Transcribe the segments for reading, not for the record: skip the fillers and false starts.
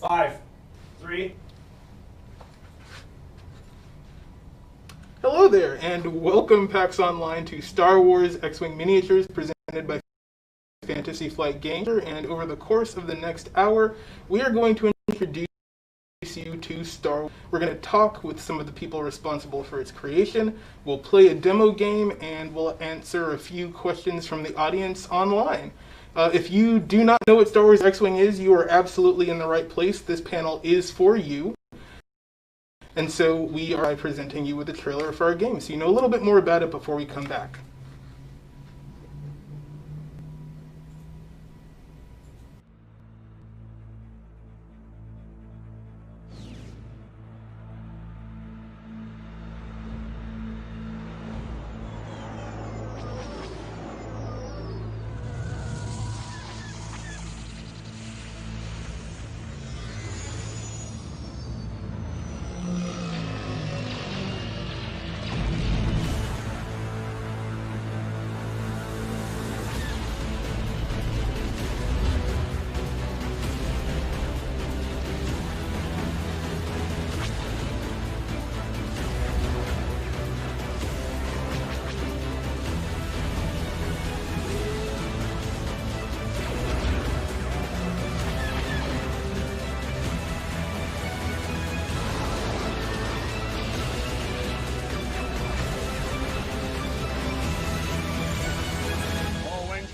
5, 3. Hello there, and welcome PAX Online to Star Wars X-Wing Miniatures presented by Fantasy Flight Games. And over the course of the next hour, we are going to introduce you to Star Wars. We're going to talk with some of the people responsible for its creation. We'll play a demo game, and we'll answer a few questions from the audience online. If you do not know what Star Wars X-Wing is, you are absolutely in the right place. This panel is for you. And so we are presenting you with a trailer for our game, so you know a little bit more about it before we come back.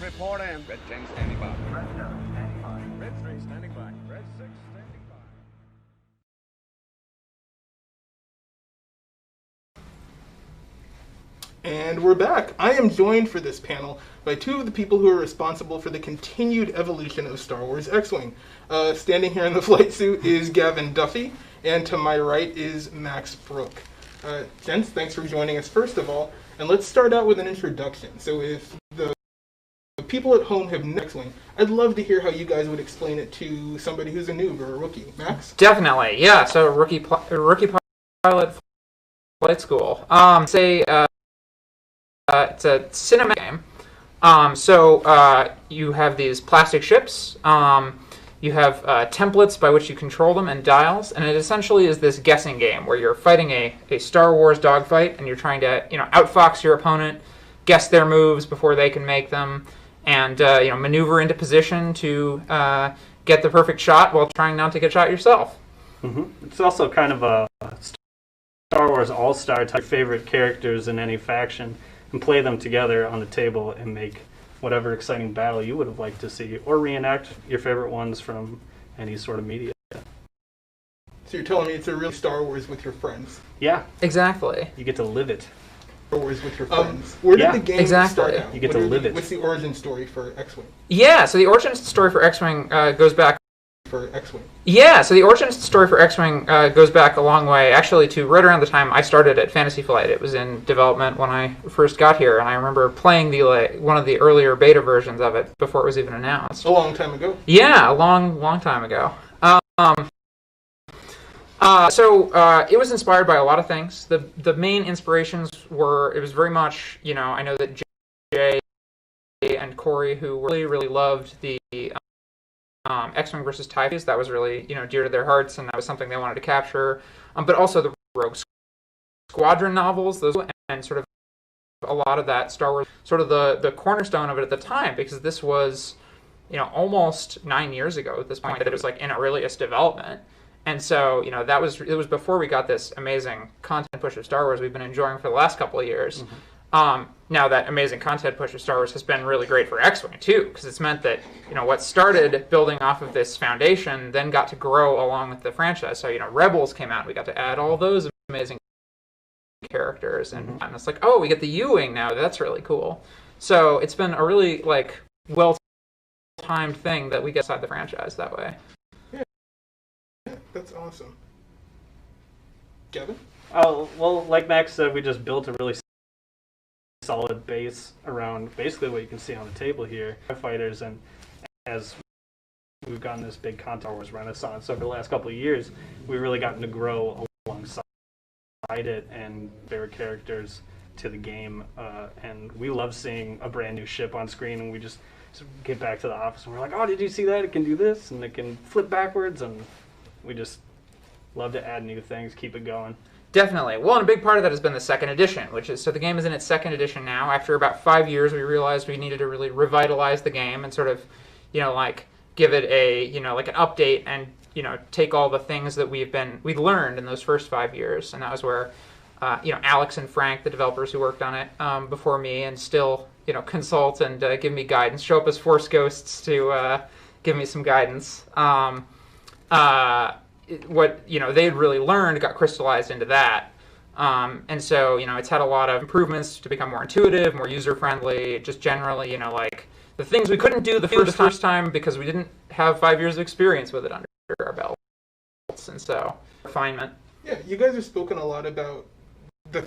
Report in. Red 10 standing by. Red 7 standing by. Red 3 standing by. Red 6 standing by. And we're back. I am joined for this panel by two of the people who are responsible for the continued evolution of Star Wars X-Wing. Standing here in the flight suit is Gavin Duffy, and to my right is Max Brooke. Gents, thanks for joining us first of all. And let's start out with an introduction. So if the people at home have X-Wing, I'd love to hear how you guys would explain it to somebody who's a noob or a rookie. Max? Definitely, yeah. So rookie pilot flight school. It's a cinematic game. So you have these plastic ships. You have templates by which you control them and dials, and it essentially is this guessing game where you're fighting a Star Wars dogfight, and you're trying to outfox your opponent, guess their moves before they can make them, and maneuver into position to get the perfect shot while trying not to get shot yourself. Mm-hmm. It's also kind of a Star Wars all-star type favorite characters in any faction, and play them together on the table and make whatever exciting battle you would have liked to see, or reenact your favorite ones from any sort of media. So you're telling me it's a real Star Wars with your friends? Yeah. Exactly. You get to live it. Star Wars with your friends. Where did the game start out? You get to live it. What's the origin story for X-Wing? Yeah, so the origin story for X-Wing goes back... For X-Wing. Yeah, so the origin story for X-Wing goes back a long way, actually, to right around the time I started at Fantasy Flight. It was in development when I first got here, and I remember playing one of the earlier beta versions of it before it was even announced. A long time ago? Yeah, a long time ago. It was inspired by a lot of things. The main inspirations were, it was very much, I know that Jay and Corey, who really, really loved the X-Wing versus TIE Fighter, that was really, dear to their hearts, and that was something they wanted to capture. But also the Rogue Squadron novels, those, and sort of a lot of that Star Wars, sort of the cornerstone of it at the time, because this was, almost 9 years ago at this point that it was like in earliest development. And so, it was before we got this amazing content push of Star Wars we've been enjoying for the last couple of years. Mm-hmm. Now that amazing content push of Star Wars has been really great for X-Wing too, because it's meant that, what started building off of this foundation then got to grow along with the franchise. So, Rebels came out, we got to add all those amazing characters, and it's like, oh, we get the U-Wing now, that's really cool. So it's been a really, well-timed thing that we get inside the franchise that way. That's awesome. Kevin? Oh, well, like Max said, we just built a really solid base around basically what you can see on the table here. Fighters, and as we've gotten this big Star Wars renaissance over the last couple of years, we've really gotten to grow alongside it and favorite characters to the game. And we love seeing a brand new ship on screen, and we just get back to the office and we're like, oh, did you see that? It can do this, and it can flip backwards, and we just love to add new things, keep it going. Definitely. Well, and a big part of that has been the second edition, which is, so the game is in its second edition now. After about 5 years, we realized we needed to really revitalize the game and sort of, like, give it a, like an update and, take all the things that we'd learned in those first 5 years. And that was where, Alex and Frank, the developers who worked on it before me and still, consult and give me guidance, show up as Force Ghosts to give me some guidance. What they had really learned got crystallized into that, and so it's had a lot of improvements to become more intuitive, more user friendly. Just generally, like the things we couldn't do the first time because we didn't have 5 years of experience with it under our belts, and so refinement. Yeah, you guys have spoken a lot about the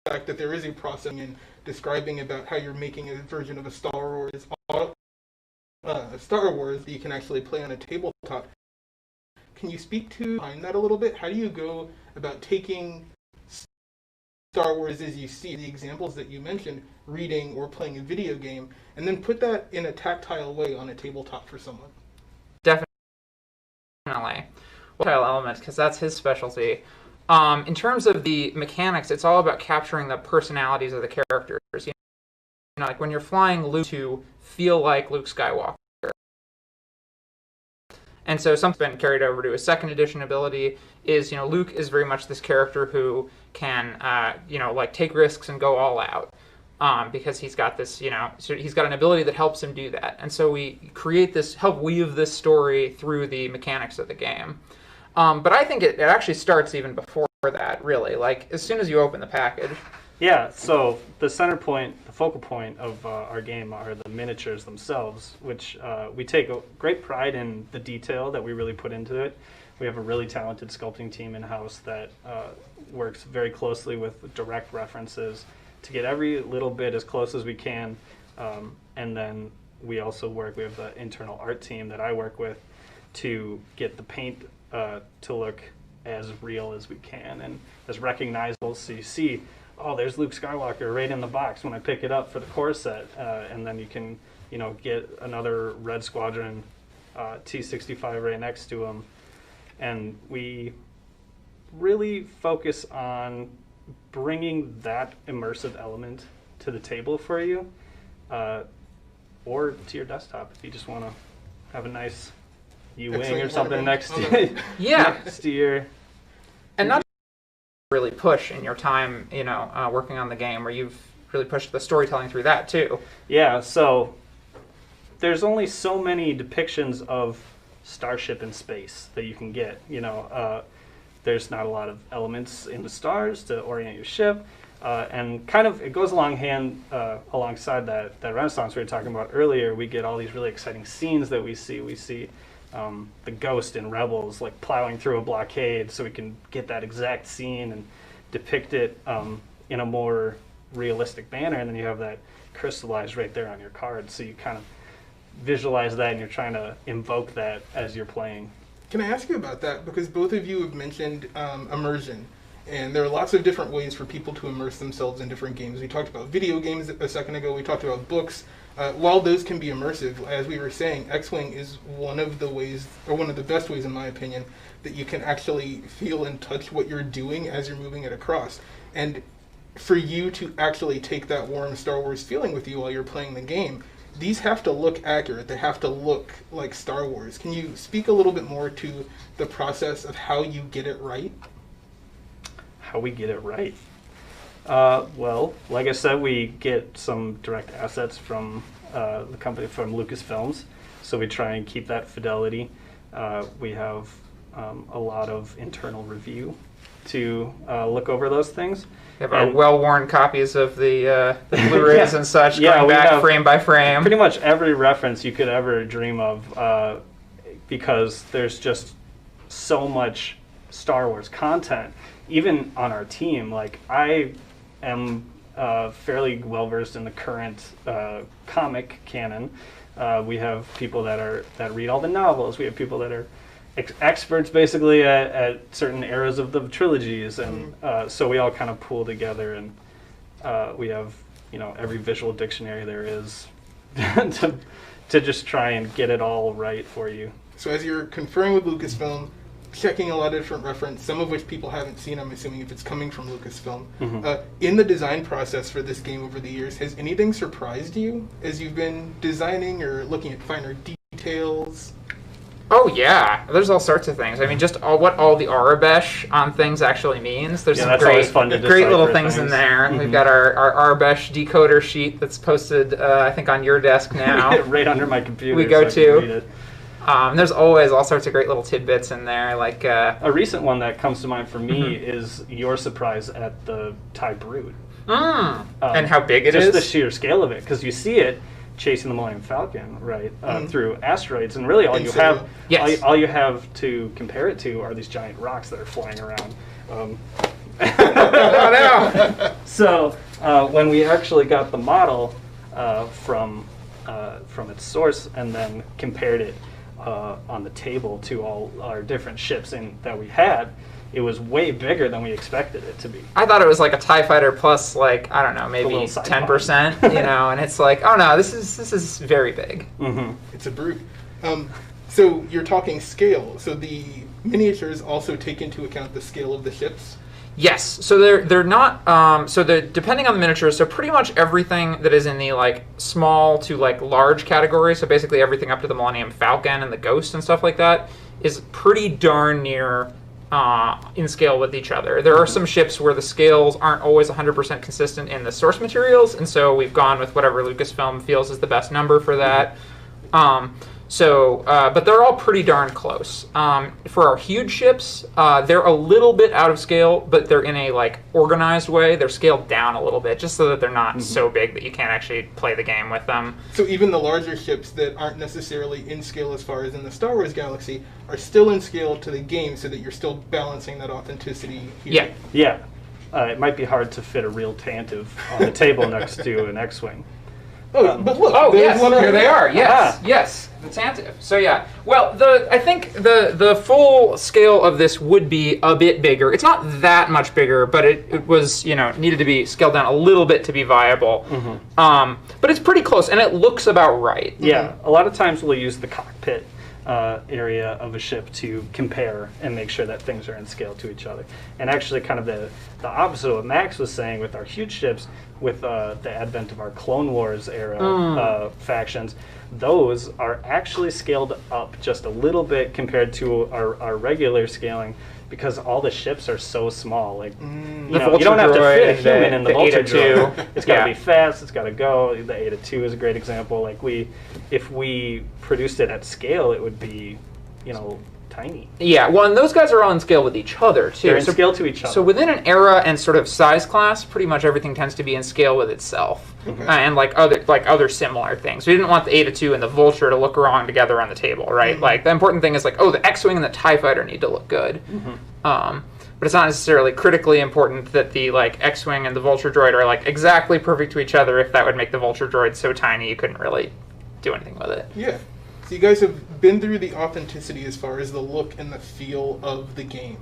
fact that there is a process in describing about how you're making a version of a Star Wars that you can actually play on a tabletop. Can you speak to behind that a little bit? How do you go about taking Star Wars as you see the examples that you mentioned, reading or playing a video game, and then put that in a tactile way on a tabletop for someone? Definitely. Tactile element, because that's his specialty. In terms of the mechanics, it's all about capturing the personalities of the characters. Like when you're flying Luke to feel like Luke Skywalker. And so something's been carried over to a second edition ability is, Luke is very much this character who can, like take risks and go all out. Because he's got this, so he's got an ability that helps him do that. And so we help weave this story through the mechanics of the game. But I think it actually starts even before that, really. Like, as soon as you open the package. Yeah, so the center point, the focal point of our game are the miniatures themselves, which we take a great pride in the detail that we really put into it. We have a really talented sculpting team in-house that works very closely with direct references to get every little bit as close as we can. And then we have the internal art team that I work with to get the paint to look as real as we can and as recognizable. So you see, oh, there's Luke Skywalker right in the box when I pick it up for the core set. And then you can, get another Red Squadron T-65 right next to him. And we really focus on bringing that immersive element to the table for you, or to your desktop if you just want to have a nice U-wing or something next to next to your... And not really push in your time, working on the game, where you've really pushed the storytelling through that too. Yeah, so there's only so many depictions of starship in space that you can get. There's not a lot of elements in the stars to orient your ship, and kind of it goes alongside that Renaissance we were talking about earlier. We get all these really exciting scenes that we see. We see the Ghost in Rebels like plowing through a blockade, so we can get that exact scene and depict it in a more realistic manner, and then you have that crystallized right there on your card, so you kind of visualize that and you're trying to invoke that as you're playing. Can I ask you about that? Because both of you have mentioned immersion, and there are lots of different ways for people to immerse themselves in different games. We talked about video games a second ago, we talked about books. While those can be immersive, as we were saying, X-Wing is one of the ways, or one of the best ways in my opinion, that you can actually feel and touch what you're doing as you're moving it across. And for you to actually take that warm Star Wars feeling with you while you're playing the game, these have to look accurate. They have to look like Star Wars. Can you speak a little bit more to the process of how you get it right? How we get it right? Well, like I said, we get some direct assets from the company, from Lucasfilms, so we try and keep that fidelity. We have a lot of internal review to look over those things. We have our well-worn copies of the Blu-rays and such, going back frame by frame. Pretty much every reference you could ever dream of, because there's just so much Star Wars content, even on our team. Like, I am fairly well-versed in the current comic canon. We have people that read all the novels. We have people that are experts basically at certain eras of the trilogies, and so we all kind of pool together, and we have every visual dictionary there is to just try and get it all right for you. So as you're conferring with Lucasfilm, checking a lot of different reference, some of which people haven't seen, I'm assuming, if it's coming from Lucasfilm. Mhm. In the design process for this game over the years, has anything surprised you as you've been designing or looking at finer details? Oh yeah, there's all sorts of things. I mean, just what all the Arabesh on things actually means. There's Yeah, some that's great, always fun to great little decipher things in things. there. We've got our Arabesh decoder sheet that's posted, I think, on your desk now. Right under my computer. We go so I can to. read it. There's always all sorts of great little tidbits in there, like A recent one that comes to mind for me is your surprise at the TIE Brood. and how big it is. Just the sheer scale of it, because you see it chasing the Millennium Falcon, right, through asteroids, and really all you have, Yes. all you have to compare it to are these giant rocks that are flying around. Oh no! So when we actually got the model from its source and then compared it on the table to all our different ships that we had, it was way bigger than we expected it to be. I thought it was like a TIE fighter plus, like, I don't know, maybe little side 10%, you know, and it's like, oh no, this is very big. Mm-hmm. It's a brute. So you're talking scale. So the miniatures also take into account the scale of the ships? Yes, so they're not so they're depending on the miniatures. So pretty much everything that is in the like small to like large category. So basically everything up to the Millennium Falcon and the Ghost and stuff like that is pretty darn near in scale with each other. There are some ships where the scales aren't always 100% consistent in the source materials, and so we've gone with whatever Lucasfilm feels is the best number for that. But they're all pretty darn close. For our huge ships, they're a little bit out of scale, but they're in a like organized way. They're scaled down a little bit, just so that they're not so big that you can't actually play the game with them. So even the larger ships that aren't necessarily in scale as far as in the Star Wars galaxy are still in scale to the game, so that you're still balancing that authenticity here. Yeah. Yeah. It might be hard to fit a real Tantive on the table next to an X-Wing. Oh, but look, Oh there's yes, one here right they there. are. Yes, Ah. yes, the Tantive. So yeah, well, I think the full scale of this would be a bit bigger. It's not that much bigger, but it was needed to be scaled down a little bit to be viable. But it's pretty close, and it looks about right. Yeah, a lot of times we'll use the cockpit area of a ship to compare and make sure that things are in scale to each other. And actually kind of the opposite of what Max was saying with our huge ships, with the advent of our Clone Wars era factions, those are actually scaled up just a little bit compared to our regular scaling, because all the ships are so small. Like you don't have to fit a human in the Vulture droid. It's got to be fast. It's got to go. The Eta 2 is a great example. Like if we produced it at scale, it would be, tiny. Yeah, well, and those guys are all in scale with each other too. They're in scale to each other. So within an era and sort of size class, pretty much everything tends to be in scale with itself, and like other similar things. We didn't want the Eta 2 and the Vulture to look wrong together on the table, right? Like the important thing is like, the X-wing and the TIE fighter need to look good. But it's not necessarily critically important that the like X-wing and the Vulture droid are like exactly perfect to each other. If that would make the Vulture droid so tiny you couldn't really do anything with it. Yeah. So you guys have been through the authenticity as far as the look and the feel of the game.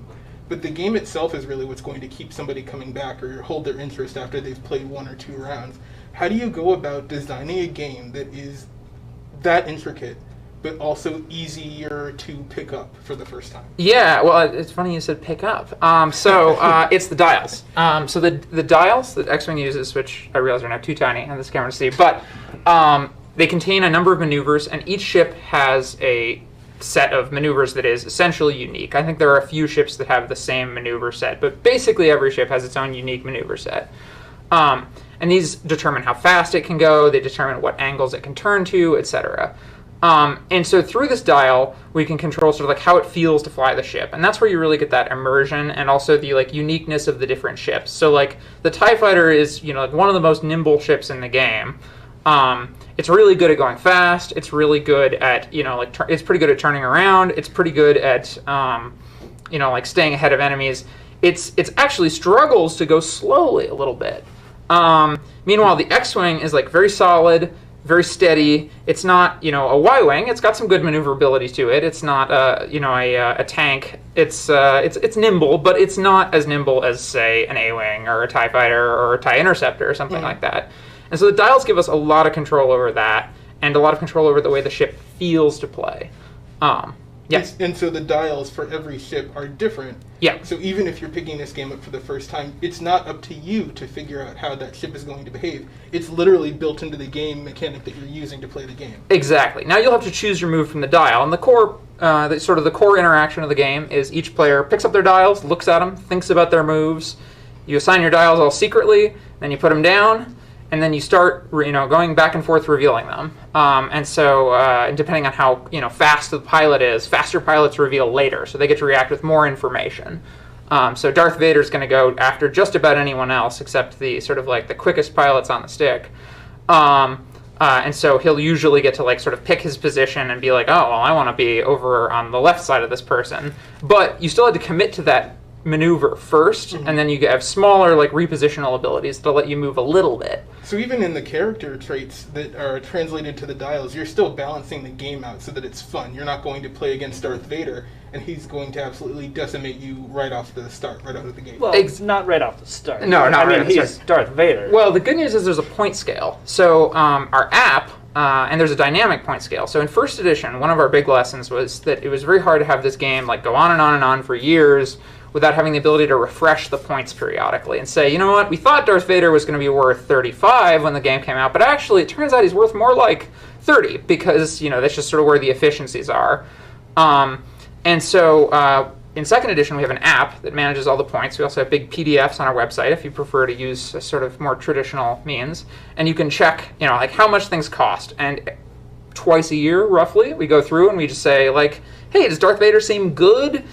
But the game itself is really what's going to keep somebody coming back or hold their interest after they've played 1 or 2 rounds. How do you go about designing a game that is that intricate, but also easier to pick up for the first time? Yeah, well, it's funny you said pick up. It's the dials. So the dials that X-Wing uses, which I realize are now too tiny on this camera to see, but they contain a number of maneuvers, and each ship has a set of maneuvers that is essentially unique. I think there are a few ships that have the same maneuver set, but basically every ship has its own unique maneuver set. And these determine how fast it can go, they determine what angles it can turn to, etc. And so through this dial, we can control sort of like how it feels to fly the ship. And that's where you really get that immersion and also the like uniqueness of the different ships. So like the TIE fighter is, like one of the most nimble ships in the game. It's really good at going fast. It's really good at, it's pretty good at turning around. It's pretty good at, like staying ahead of enemies. It's actually struggles to go slowly a little bit. Meanwhile, the X-Wing is like very solid, very steady. It's not, a Y-Wing. It's got some good maneuverability to it. It's not, a tank. It's nimble, but it's not as nimble as, say, an A-Wing or a TIE Fighter or a TIE Interceptor or something like that. And so the dials give us a lot of control over that, and a lot of control over the way the ship feels to play. Yeah. And so the dials for every ship are different. Yeah. So even if you're picking this game up for the first time, it's not up to you to figure out how that ship is going to behave. It's literally built into the game mechanic that you're using to play the game. Exactly. Now you'll have to choose your move from the dial, and the core, the core interaction of the game is each player picks up their dials, looks at them, thinks about their moves. You assign your dials all secretly, then you put them down, and then you start, going back and forth revealing them. And depending on how fast the pilot is, faster pilots reveal later, so they get to react with more information. So Darth Vader's going to go after just about anyone else except the sort of like the quickest pilots on the stick. And so he'll usually get to like sort of pick his position and be like, oh, well, I want to be over on the left side of this person. But you still had to commit to that maneuver first, and then you have smaller like repositional abilities that'll let you move a little bit. So even in the character traits that are translated to the dials, you're still balancing the game out so that it's fun. You're not going to play against Darth Vader and he's going to absolutely decimate you right off the start, right out of the gate. Well, not right off the start. No, not right off the start. He's Darth Vader. Well, the good news is there's a point scale. So our app, and there's a dynamic point scale. So in first edition, one of our big lessons was that it was very hard to have this game like go on and on and on for years without having the ability to refresh the points periodically and say, you know what, we thought Darth Vader was going to be worth 35 when the game came out, but actually it turns out he's worth more like 30 because, that's just sort of where the efficiencies are. And so in second edition, we have an app that manages all the points. We also have big PDFs on our website if you prefer to use a sort of more traditional means. And you can check, like how much things cost. And twice a year, roughly, we go through and we just say, like, hey, does Darth Vader seem good?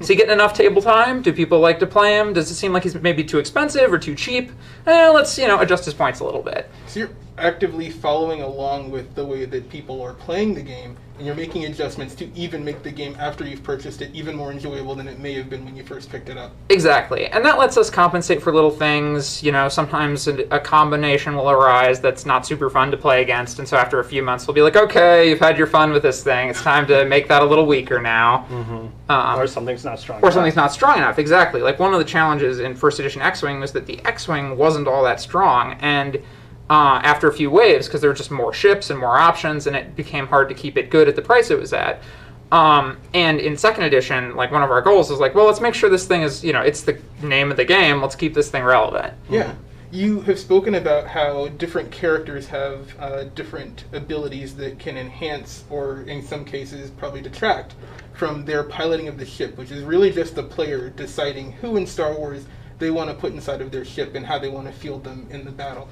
Is he getting enough table time? Do people like to play him? Does it seem like he's maybe too expensive or too cheap? Let's, adjust his points a little bit. So you're actively following along with the way that people are playing the game, and you're making adjustments to even make the game after you've purchased it even more enjoyable than it may have been when you first picked it up. Exactly. And that lets us compensate for little things. Sometimes a combination will arise that's not super fun to play against, and so after a few months we'll be like, okay, you've had your fun with this thing. It's time to make that a little weaker now. Or something's not strong enough. Or something's not strong enough, exactly. Like one of the challenges in first edition X-Wing was that the X-Wing wasn't all that strong, and after a few waves, because there were just more ships and more options, and it became hard to keep it good at the price it was at. And in second edition, like one of our goals is like, well, let's make sure this thing is, it's the name of the game. Let's keep this thing relevant. Yeah. You have spoken about how different characters have different abilities that can enhance, or in some cases probably detract, from their piloting of the ship, which is really just the player deciding who in Star Wars they want to put inside of their ship and how they want to field them in the battle.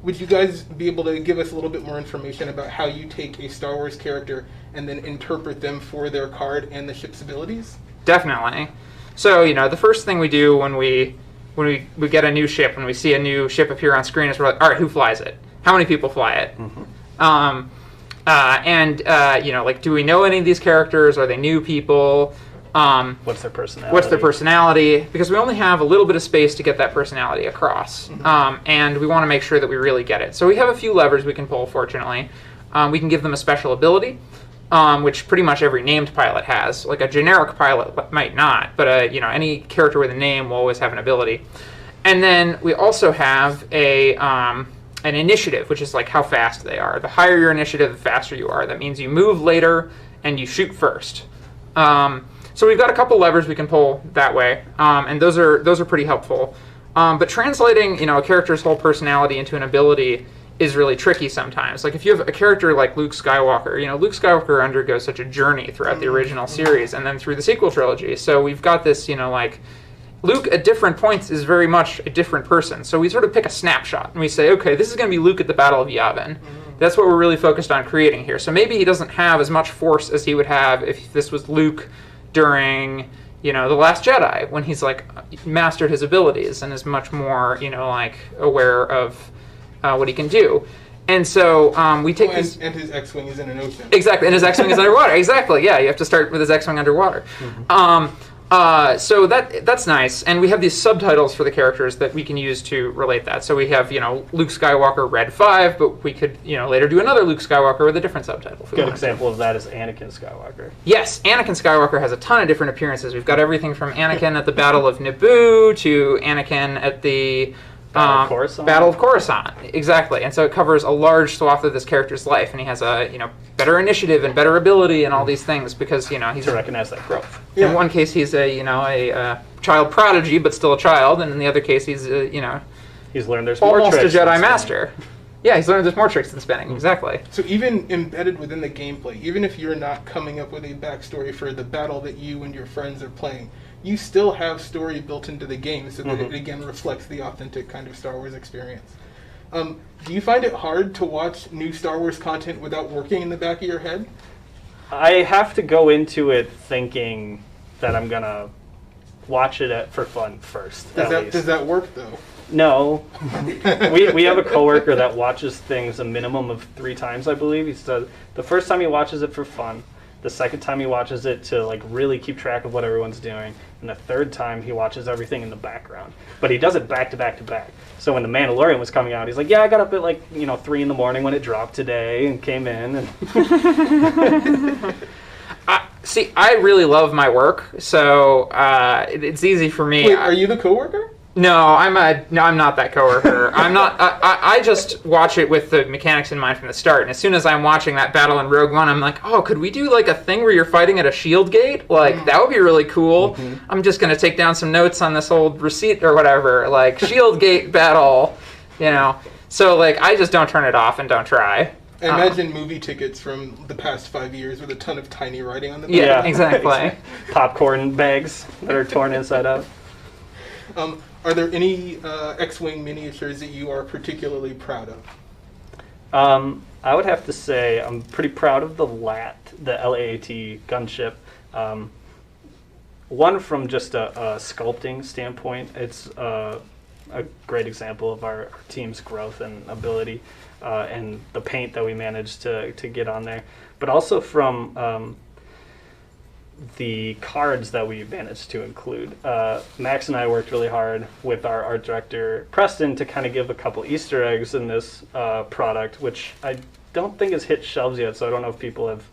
Would you guys be able to give us a little bit more information about how you take a Star Wars character and then interpret them for their card and the ship's abilities? Definitely. So, the first thing we do when we get a new ship, when we see a new ship appear on screen, is we're like, all right, who flies it? How many people fly it? Do we know any of these characters? Are they new people? What's their personality? Because we only have a little bit of space to get that personality across. And we want to make sure that we really get it. So we have a few levers we can pull, fortunately. We can give them a special ability, which pretty much every named pilot has. Like a generic pilot might not, but any character with a name will always have an ability. And then we also have an initiative, which is like how fast they are. The higher your initiative, the faster you are. That means you move later and you shoot first. So we've got a couple levers we can pull that way, and those are pretty helpful. But translating, a character's whole personality into an ability is really tricky sometimes. Like if you have a character like Luke Skywalker, Luke Skywalker undergoes such a journey throughout the original series and then through the sequel trilogy. So we've got this, like Luke at different points is very much a different person. So we sort of pick a snapshot and we say, okay, this is going to be Luke at the Battle of Yavin. That's what we're really focused on creating here. So maybe he doesn't have as much force as he would have if this was Luke during, The Last Jedi, when he's like mastered his abilities and is much more, aware of what he can do. And so we take these... And his X-Wing is in an ocean. Exactly, and his X-Wing is underwater. Exactly, yeah, you have to start with his X-Wing underwater. So that's nice, and we have these subtitles for the characters that we can use to relate that. So we have, Luke Skywalker Red 5, but we could, later do another Luke Skywalker with a different subtitle. Good example of that is Anakin Skywalker. Yes, Anakin Skywalker has a ton of different appearances. We've got everything from Anakin at the Battle of Naboo to Anakin at the Battle of Coruscant? Battle of Coruscant, exactly. And so it covers a large swath of this character's life, and he has a better initiative and better ability and all these things because he's to recognize that growth. In one case he's a child prodigy, but still a child, and in the other case he's he's learned there's more almost a tricks Jedi than master. Yeah, he's learned there's more tricks than spinning. Exactly. So even embedded within the gameplay, even if you're not coming up with a backstory for the battle that you and your friends are playing, you still have story built into the game so that it again reflects the authentic kind of Star Wars experience. Do you find it hard to watch new Star Wars content without working in the back of your head? I have to go into it thinking that I'm gonna watch it for fun first. Does that work though? No. we have a coworker that watches things a minimum of 3 times, I believe. He said the first time he watches it for fun, the second time he watches it to like really keep track of what everyone's doing, and the third time he watches everything in the background. But he does it back to back to back. So when The Mandalorian was coming out, he's like, yeah, I got up at 3 in the morning when it dropped today and came in. And See, I really love my work, so it's easy for me. Wait, are you the coworker? No, I'm not that coworker. I'm not. I just watch it with the mechanics in mind from the start. And as soon as I'm watching that battle in Rogue One, I'm like, oh, could we do like a thing where you're fighting at a shield gate? Like that would be really cool. I'm just gonna take down some notes on this old receipt or whatever. Like shield gate battle, So like I just don't turn it off and don't try. Imagine movie tickets from the past 5 years with a ton of tiny writing on them. Yeah, exactly. Popcorn bags that are torn inside out. Are there any X-Wing miniatures that you are particularly proud of? I would have to say I'm pretty proud of the LAAT, the LAAT gunship. One from just a sculpting standpoint, it's a great example of our team's growth and ability and the paint that we managed to get on there. But also from the cards that we managed to include. Max and I worked really hard with our art director, Preston, to kind of give a couple Easter eggs in this product, which I don't think has hit shelves yet, so I don't know if people have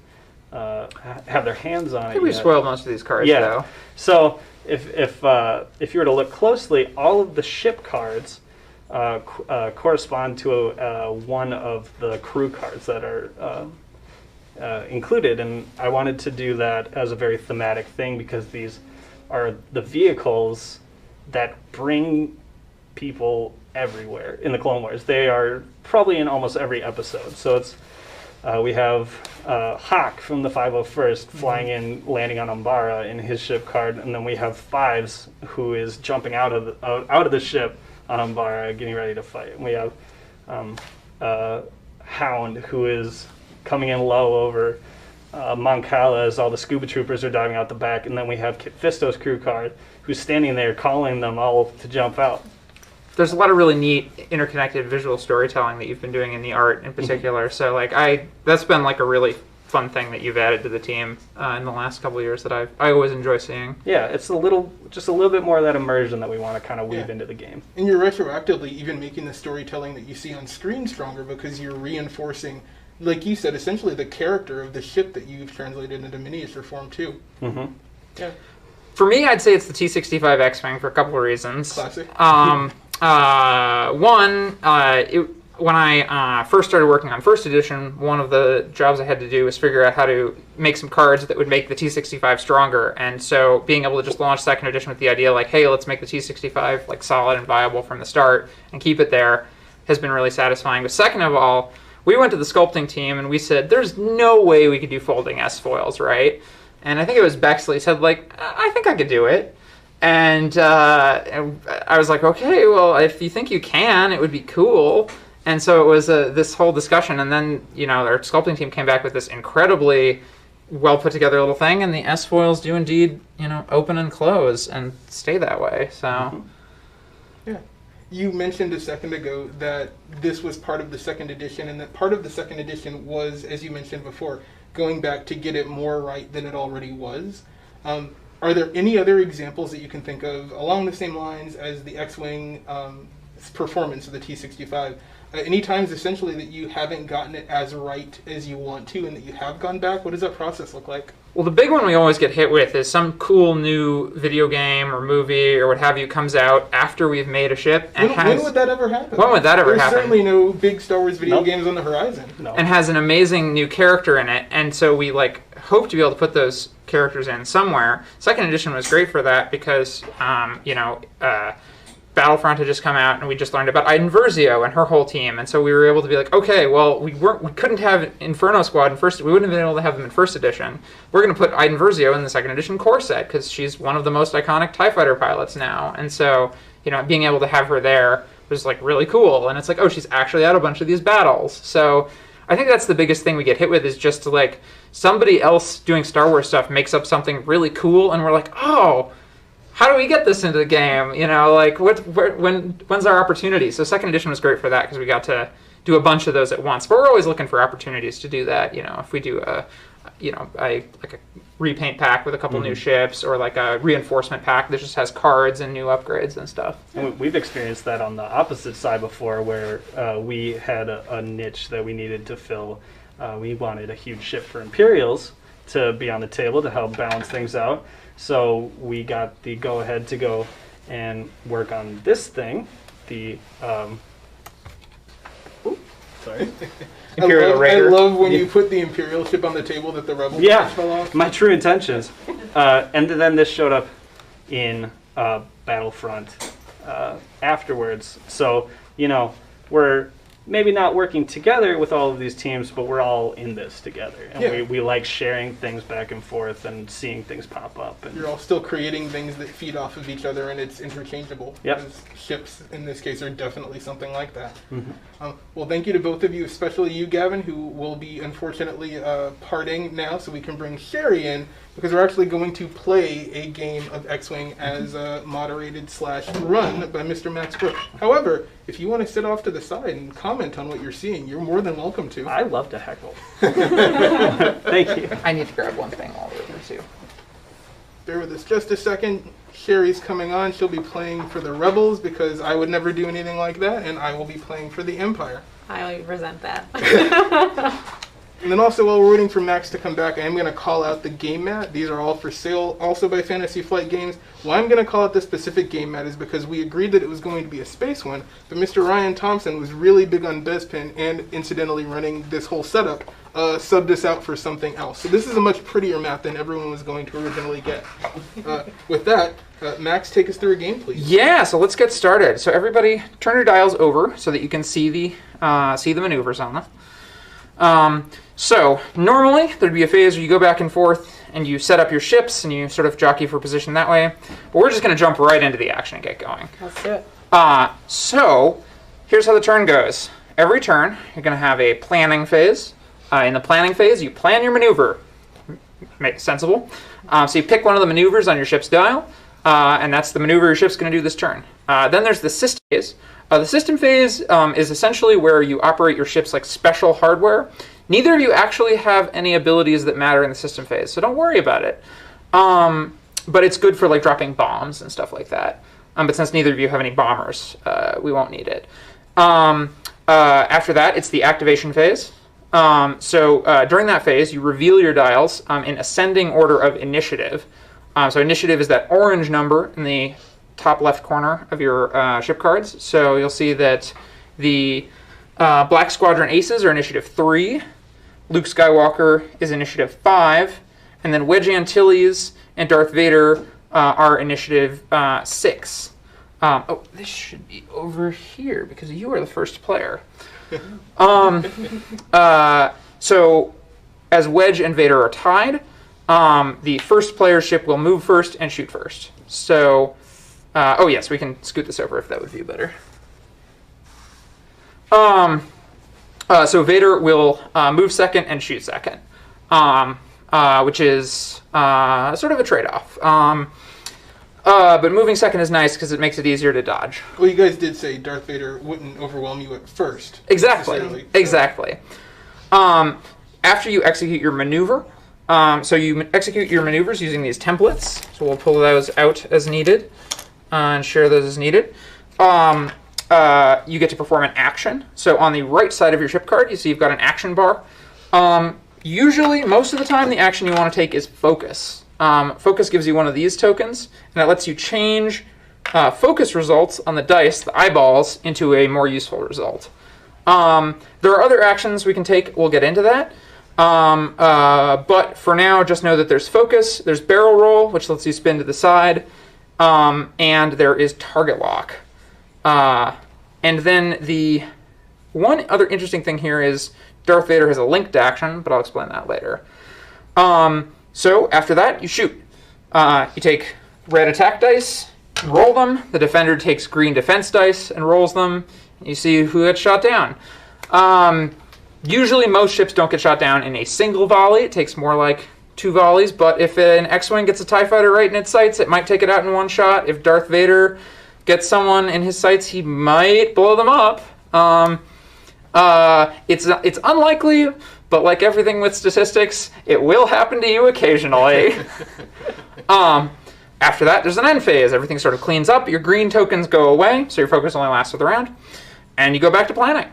their hands on it. I think we spoiled most of these cards, though. So if you were to look closely, all of the ship cards correspond to one of the crew cards that are included, and I wanted to do that as a very thematic thing because these are the vehicles that bring people everywhere in the Clone Wars. They are probably in almost every episode. So it's we have Hawk from the 501st flying in, landing on Umbara in his ship card, and then we have Fives who is jumping out of the ship on Umbara, getting ready to fight. And we have Hound who is coming in low over Mon Cala as all the scuba troopers are diving out the back, and then we have Kit Fisto's crew card who's standing there calling them all to jump out. There's a lot of really neat interconnected visual storytelling that you've been doing in the art in particular. So like that's been like a really fun thing that you've added to the team in the last couple of years that I always enjoy seeing. Yeah, it's just a little bit more of that immersion that we want to kind of weave into the game. And you're retroactively even making the storytelling that you see on screen stronger because you're reinforcing, like you said, essentially the character of the ship that you've translated into miniature form too. Mm-hmm. Yeah. For me, I'd say it's the T-65 X-Wing for a couple of reasons. Classic. When I first started working on first edition, one of the jobs I had to do was figure out how to make some cards that would make the T-65 stronger. And so being able to just launch second edition with the idea like, hey, let's make the T-65 like solid and viable from the start and keep it there has been really satisfying. But second of all, we went to the sculpting team and we said, there's no way we could do folding S foils, right? And I think it was Bexley said, like, I think I could do it. And I was like, okay, well, if you think you can, it would be cool. And so it was this whole discussion. And then, our sculpting team came back with this incredibly well put together little thing. And the S foils do indeed, open and close and stay that way. So. Mm-hmm. Yeah. You mentioned a second ago that this was part of the second edition, and that part of the second edition was, as you mentioned before, going back to get it more right than it already was. Are there any other examples that you can think of along the same lines as the X-Wing performance of the T-65? Any times essentially that you haven't gotten it as right as you want to and that you have gone back? What does that process look like? Well, the big one we always get hit with is some cool new video game or movie or what have you comes out after we've made a ship and When would that ever happen? When would that ever There's happen? certainly no big Star Wars video Nope. games on the horizon. No. and has an amazing new character in it, and so we like hope to be able to put those characters in somewhere. Second edition was great for that because Battlefront had just come out, and we just learned about Iden Versio and her whole team, and so we were able to be like, okay, well, we couldn't have Inferno Squad in first. We wouldn't have been able to have them in first edition. We're going to put Iden Versio in the second edition core set because she's one of the most iconic TIE fighter pilots now, and so being able to have her there was like really cool. And it's like, oh, she's actually at a bunch of these battles. So I think that's the biggest thing we get hit with is just to like somebody else doing Star Wars stuff makes up something really cool, and we're like, oh. How do we get this into the game? When's our opportunity? So second edition was great for that because we got to do a bunch of those at once. But we're always looking for opportunities to do that. If we do a repaint pack with a couple new ships, or like a reinforcement pack that just has cards and new upgrades and stuff. And we've experienced that on the opposite side before, where we had a niche that we needed to fill. We wanted a huge ship for Imperials to be on the table to help balance things out. So we got the go-ahead to go and work on this thing, the Sorry. Imperial Raider. I love when you put the Imperial ship on the table that the Rebels fell off. my true intentions. And then this showed up in Battlefront afterwards. So, we're maybe not working together with all of these teams, but we're all in this together. And we like sharing things back and forth and seeing things pop up. And You're all still creating things that feed off of each other, and it's interchangeable. Yep. Because ships, in this case, are definitely something like that. Well, thank you to both of you, especially you, Gavin, who will be unfortunately parting now, so we can bring Sherry in, because we're actually going to play a game of X-Wing as moderated/run by Mr. Max Brooks. However, if you want to sit off to the side and comment on what you're seeing, you're more than welcome to. I love to heckle. Thank you. I need to grab one thing while we're here too. Bear with us just a second. Sherry's coming on. She'll be playing for the Rebels because I would never do anything like that, and I will be playing for the Empire. I resent that. And then also, while we're waiting for Max to come back, I am going to call out the game mat. These are all for sale, also by Fantasy Flight Games. Why I'm going to call out this specific game mat is because we agreed that it was going to be a space one, but Mr. Ryan Thompson was really big on Bespin and incidentally running this whole setup, subbed this out for something else. So this is a much prettier map than everyone was going to originally get. With that, Max, take us through a game, please. Yeah, so let's get started. So everybody, turn your dials over so that you can see the maneuvers on them. So normally there'd be a phase where you go back and forth and you set up your ships and you sort of jockey for position that way. But we're just going to jump right into the action and get going. Let's do it. So here's how the turn goes. Every turn you're going to have a planning phase. In the planning phase, you plan your maneuver. Makes sensible. So you pick one of the maneuvers on your ship's dial, and that's the maneuver your ship's going to do this turn. Then there's the system phase. The system phase is essentially where you operate your ships like special hardware. Neither of you actually have any abilities that matter in the system phase, so don't worry about it. But it's good for like dropping bombs and stuff like that. But since neither of you have any bombers, we won't need it. After that, it's the activation phase. So during that phase, you reveal your dials in ascending order of initiative. So initiative is that orange number in the top left corner of your ship cards. So you'll see that the Black Squadron Aces are initiative 3. Luke Skywalker is initiative 5. And then Wedge Antilles and Darth Vader are initiative 6. Oh, this should be over here because you are the first player. So as Wedge and Vader are tied, the first player's ship will move first and shoot first. So, oh yes, we can scoot this over if that would be better. So Vader will move second and shoot second, which is sort of a trade-off. But moving second is nice because it makes it easier to dodge. Well, you guys did say Darth Vader wouldn't overwhelm you at first. Exactly. Exactly. After you execute your maneuver, so you execute your maneuvers using these templates. So we'll pull those out as needed and share those as needed. You get to perform an action. So on the right side of your ship card, you see you've got an action bar. Usually, most of the time, the action you want to take is Focus. Focus gives you one of these tokens, and it lets you change focus results on the dice, the eyeballs, into a more useful result. There are other actions we can take. We'll get into that. But for now, just know that there's Focus, there's Barrel Roll, which lets you spin to the side, and there is Target Lock. And then the one other interesting thing here is Darth Vader has a linked action, but I'll explain that later. So after that, you shoot. You take red attack dice, roll them. The defender takes green defense dice and rolls them. You see who gets shot down. Usually most ships don't get shot down in a single volley. It takes more like 2 volleys, but if an X-Wing gets a TIE fighter right in its sights, it might take it out in one shot. If Darth Vader gets someone in his sights, he might blow them up. It's unlikely, but like everything with statistics, it will happen to you occasionally. After that, there's an end phase. Everything sort of cleans up. Your green tokens go away, so your focus only lasts for the round. And you go back to planning.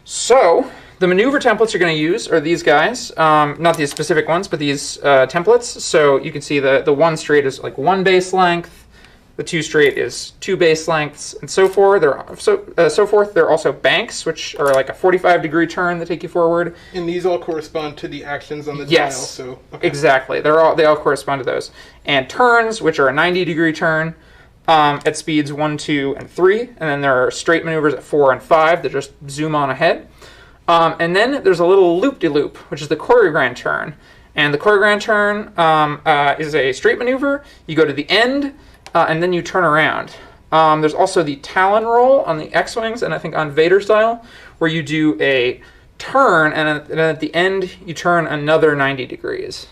So the maneuver templates you're going to use are these guys. Not these specific ones, but these templates. So you can see the 1 straight is like 1 base length. The 2 straight is 2 base lengths, and so forth. There are also banks, which are like a 45-degree turn that take you forward. And these all correspond to the actions on the yes, dial. So okay. Exactly. They all correspond to those. And turns, which are a 90-degree turn at speeds 1, 2, and 3. And then there are straight maneuvers at 4 and 5 that just zoom on ahead. And then there's a little loop-de-loop, which is the choreographed turn. And the choreographed turn is a straight maneuver. You go to the end, and then you turn around. There's also the Talon Roll on the X-Wings, and I think on Vader style, where you do a turn, and at the end, you turn another 90 degrees.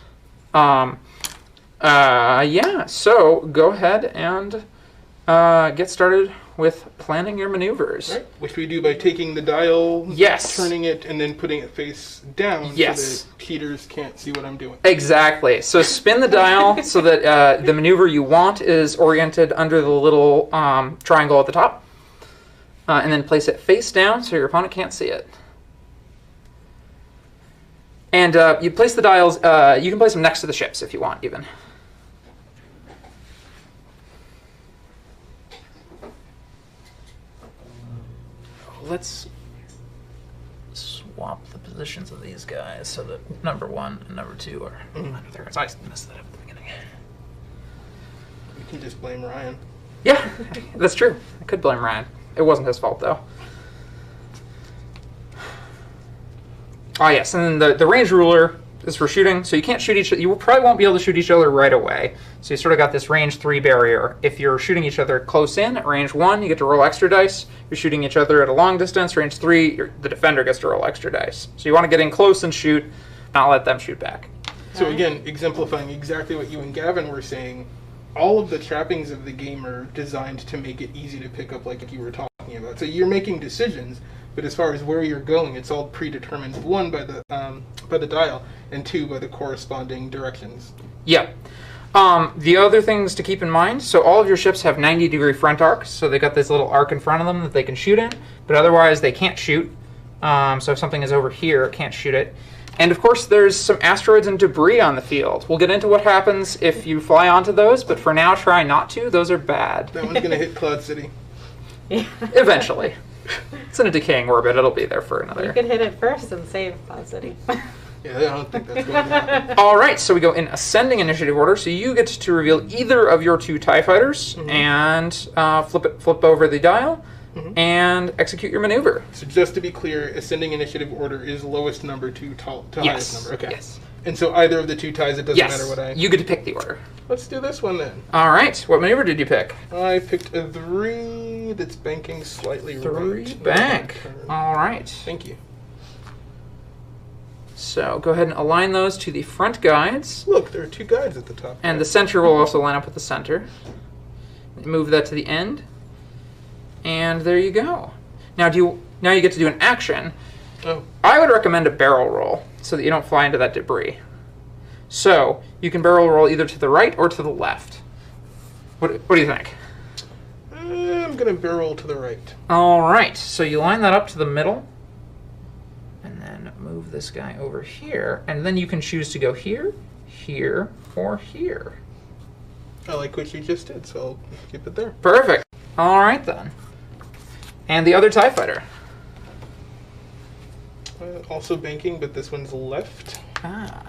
Yeah, so go ahead and get started with planning your maneuvers. Right. Which we do by taking the dial, yes, turning it, and then putting it face down, yes, so that cheaters can't see what I'm doing. Exactly. So spin the dial so that the maneuver you want is oriented under the little triangle at the top, and then place it face down so your opponent can't see it. And you place the dials. You can place them next to the ships if you want, even. Let's swap the positions of these guys so that number 1 and number 2 are under there. I messed that up at the beginning. You can just blame Ryan. Yeah, that's true. I could blame Ryan. It wasn't his fault, though. Oh, yes, and then the range ruler is for shooting, so you can't shoot each other. You probably won't be able to shoot each other right away. So you sort of got this range 3 barrier. If you're shooting each other close in at range 1, you get to roll extra dice. You're shooting each other at a long distance, range 3, the defender gets to roll extra dice. So you want to get in close and shoot, not let them shoot back. So again, exemplifying exactly what you and Gavin were saying, all of the trappings of the game are designed to make it easy to pick up, like you were talking about. So you're making decisions, but as far as where you're going, it's all predetermined. 1 by the dial, and 2 by the corresponding directions. Yeah. The other things to keep in mind, so all of your ships have 90-degree front arcs, so they got this little arc in front of them that they can shoot in, but otherwise they can't shoot. So if something is over here, it can't shoot it. And of course, there's some asteroids and debris on the field. We'll get into what happens if you fly onto those, but for now, try not to. Those are bad. That one's going to hit Cloud City. Eventually. It's in a decaying orbit. It'll be there for another. You could hit it first and save Cloud City. Yeah, I don't think that's going to happen. All right, so we go in ascending initiative order. So you get to reveal either of your 2 TIE fighters and flip over the dial and execute your maneuver. So just to be clear, ascending initiative order is lowest number to highest number. Okay. Yes. And so either of the 2 ties, it doesn't matter what I... You get to pick the order. Let's do this one then. All right. What maneuver did you pick? I picked a 3 that's banking slightly 3 right. bank. All right. Thank you. So go ahead and align those to the front guides. Look, there are 2 guides at the top. And the center will also line up with the center. Move that to the end. And there you go. Now you get to do an action. Oh. I would recommend a barrel roll so that you don't fly into that debris. So you can barrel roll either to the right or to the left. What do you think? I'm going to barrel to the right. All right. So you line that up to the middle. And then then move this guy over here, and then you can choose to go here, here, or here. I like what you just did, so I'll keep it there. Perfect. All right, then. And the other TIE fighter. Also banking, but this one's left. Ah.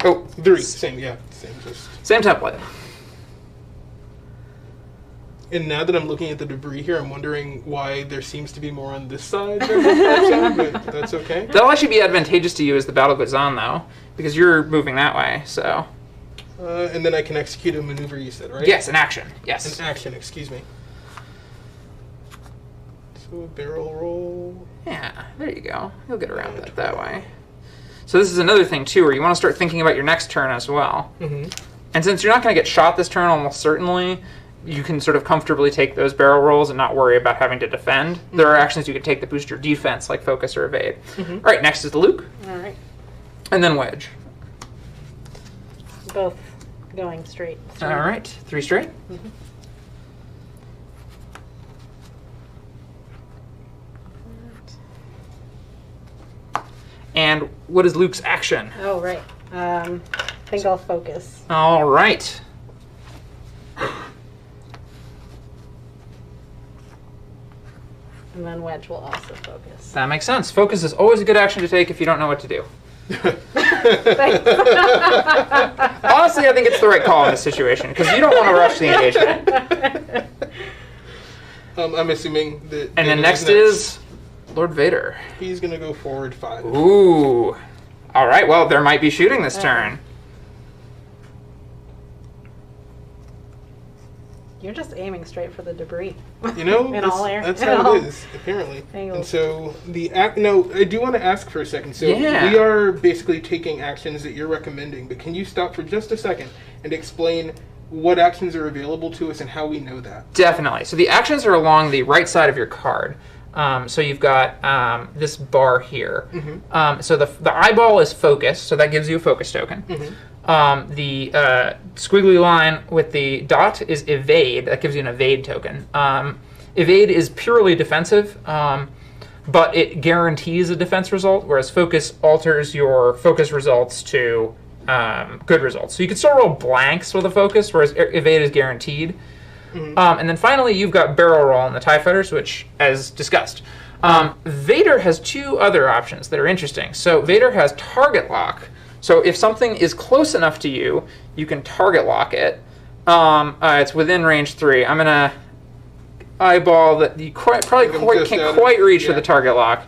Oh, 3. Same, yeah. Same template. And now that I'm looking at the debris here, I'm wondering why there seems to be more on this side than the far side, but that's okay. That'll actually be advantageous to you as the battle goes on, though, because you're moving that way, so... And then I can execute a maneuver, you said, right? Yes, an action. Yes. An action, excuse me. So a barrel roll. Yeah, there you go. You'll get around that way. So this is another thing, too, where you want to start thinking about your next turn as well. Mm-hmm. And since you're not going to get shot this turn, almost certainly, you can sort of comfortably take those barrel rolls and not worry about having to defend. Mm-hmm. There are actions you can take that boost your defense, like focus or evade. Mm-hmm. All right, next is the Luke. All right. And then Wedge. Both going straight. All right, 3 straight. Mm-hmm. And what is Luke's action? Oh, right. I think I'll focus. All right. And then Wedge will also focus. That makes sense. Focus is always a good action to take if you don't know what to do. Honestly, I think it's the right call in this situation, because you don't want to rush the engagement. I'm assuming that... And then next is Lord Vader. He's going to go forward 5. Ooh. All right, well, there might be shooting this turn. You're just aiming straight for the debris. You know, In all air. that's how it is, apparently. Angles. And so no, I do want to ask for a second. So Yeah. we are basically taking actions that you're recommending, but can you stop for just a second and explain what actions are available to us and how we know that? Definitely. So the actions are along the right side of your card. So you've got this bar here. Mm-hmm. So the eyeball is focus, so that gives you a focus token. Mm-hmm. The squiggly line with the dot is evade. That gives you an evade token. Evade is purely defensive, but it guarantees a defense result, whereas focus alters your focus results to good results. So you can still roll blanks with a focus, whereas evade is guaranteed. Mm-hmm. And then finally, you've got barrel roll in the TIE fighters, which, as discussed. Vader has 2 other options that are interesting. So Vader has target lock. So if something is close enough to you, you can target lock it. It's within range 3. I'm going to eyeball that you can't quite reach with the target lock.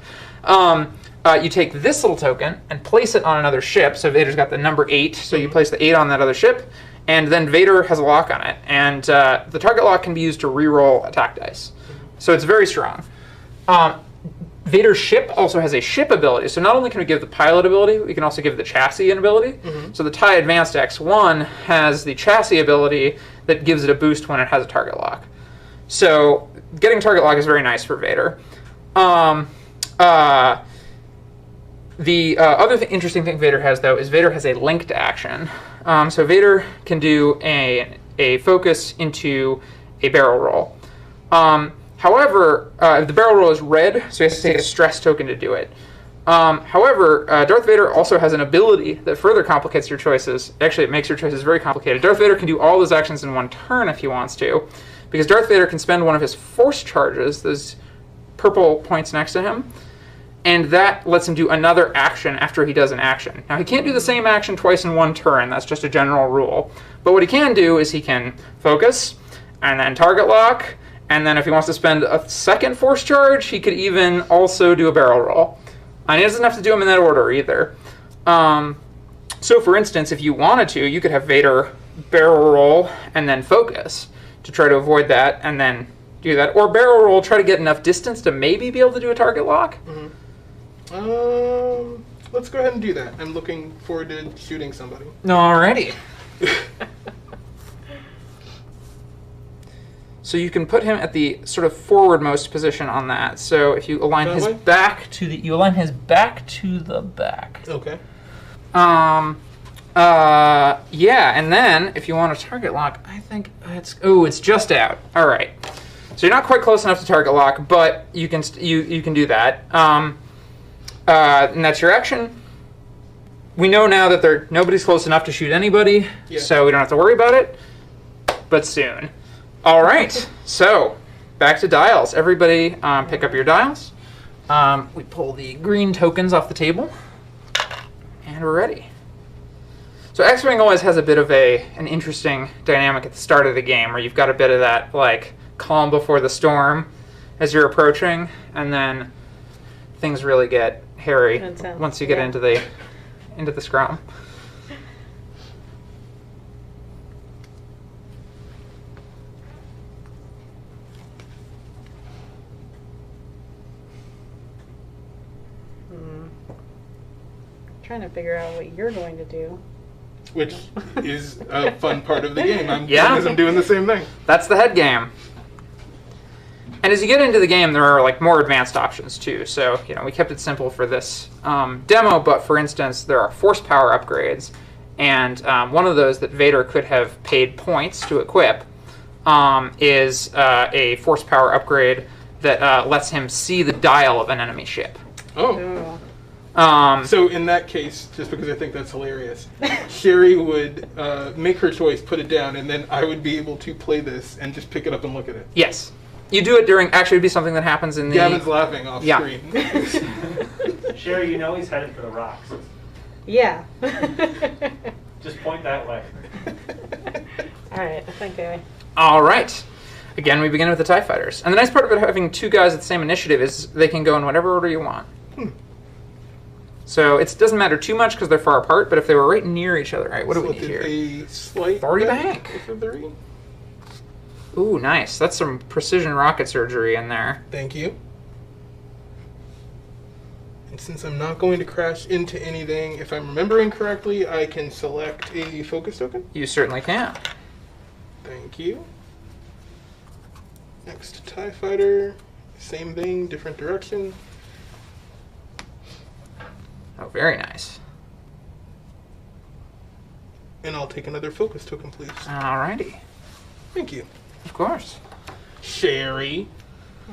You take this little token and place it on another ship. So Vader's got the number 8, so you place the 8 on that other ship, and then Vader has a lock on it. And the target lock can be used to reroll attack dice. So it's very strong. Vader's ship also has a ship ability, so not only can we give the pilot ability, we can also give the chassis an ability. Mm-hmm. So the TIE Advanced X1 has the chassis ability that gives it a boost when it has a target lock. So getting target lock is very nice for Vader. The other interesting thing Vader has, though, is Vader has a linked action. So Vader can do a focus into a barrel roll. However, the barrel roll is red, so he has to take a stress token to do it. However, Darth Vader also has an ability that further complicates your choices. Actually, it makes your choices very complicated. Darth Vader can do all those actions in one turn if he wants to, because Darth Vader can spend one of his force charges, those purple points next to him, and that lets him do another action after he does an action. Now, he can't do the same action twice in one turn. That's just a general rule. But what he can do is he can focus, and then target lock, and then if he wants to spend a second force charge, he could even also do a barrel roll. And he doesn't have to do them in that order either. So for instance, if you wanted to, you could have Vader barrel roll and then focus to try to avoid that and then do that. Or barrel roll, try to get enough distance to maybe be able to do a target lock. Mm-hmm. Let's go ahead and do that. I'm looking forward to shooting somebody. Alrighty. So you can put him at the sort of forwardmost position on that. So if you align his back to the, back. Okay. Yeah, and then if you want a target lock, I think it's just out. All right. So you're not quite close enough to target lock, but you can do that. and that's your action. We know now that nobody's close enough to shoot anybody, so we don't have to worry about it. But soon. All right. So back to dials. Everybody, pick up your dials. We pull the green tokens off the table, and we're ready. So X-Wing always has a bit of an interesting dynamic at the start of the game, where you've got a bit of that like calm before the storm as you're approaching, and then things really get hairy once you get into the scrum. Trying to figure out what you're going to do. Which is a fun part of the game. I'm doing the same thing. That's the head game. And as you get into the game, there are like more advanced options too. So we kept it simple for this demo. But for instance, there are force power upgrades, and one of those that Vader could have paid points to equip is a force power upgrade that lets him see the dial of an enemy ship. Oh. So in that case, just because I think that's hilarious, Sherry would make her choice, put it down, and then I would be able to play this and just pick it up and look at it. Yes. You do it during, actually it'd be something that happens in the... Gavin's laughing off screen. Sherry, he's headed for the rocks. Yeah. Just point that way. Alright, I think I... Alright. Again, we begin with the TIE Fighters. And the nice part about having two guys at the same initiative is they can go in whatever order you want. So it doesn't matter too much because they're far apart, but if they were right near each other, right, what do we need here? A slight Authority bank. Ooh, nice. That's some precision rocket surgery in there. Thank you. And since I'm not going to crash into anything, if I'm remembering correctly, I can select a focus token. You certainly can. Thank you. Next TIE Fighter. Same thing, different direction. Oh, very nice. And I'll take another focus token, please. Alrighty. Thank you. Of course. Sherry.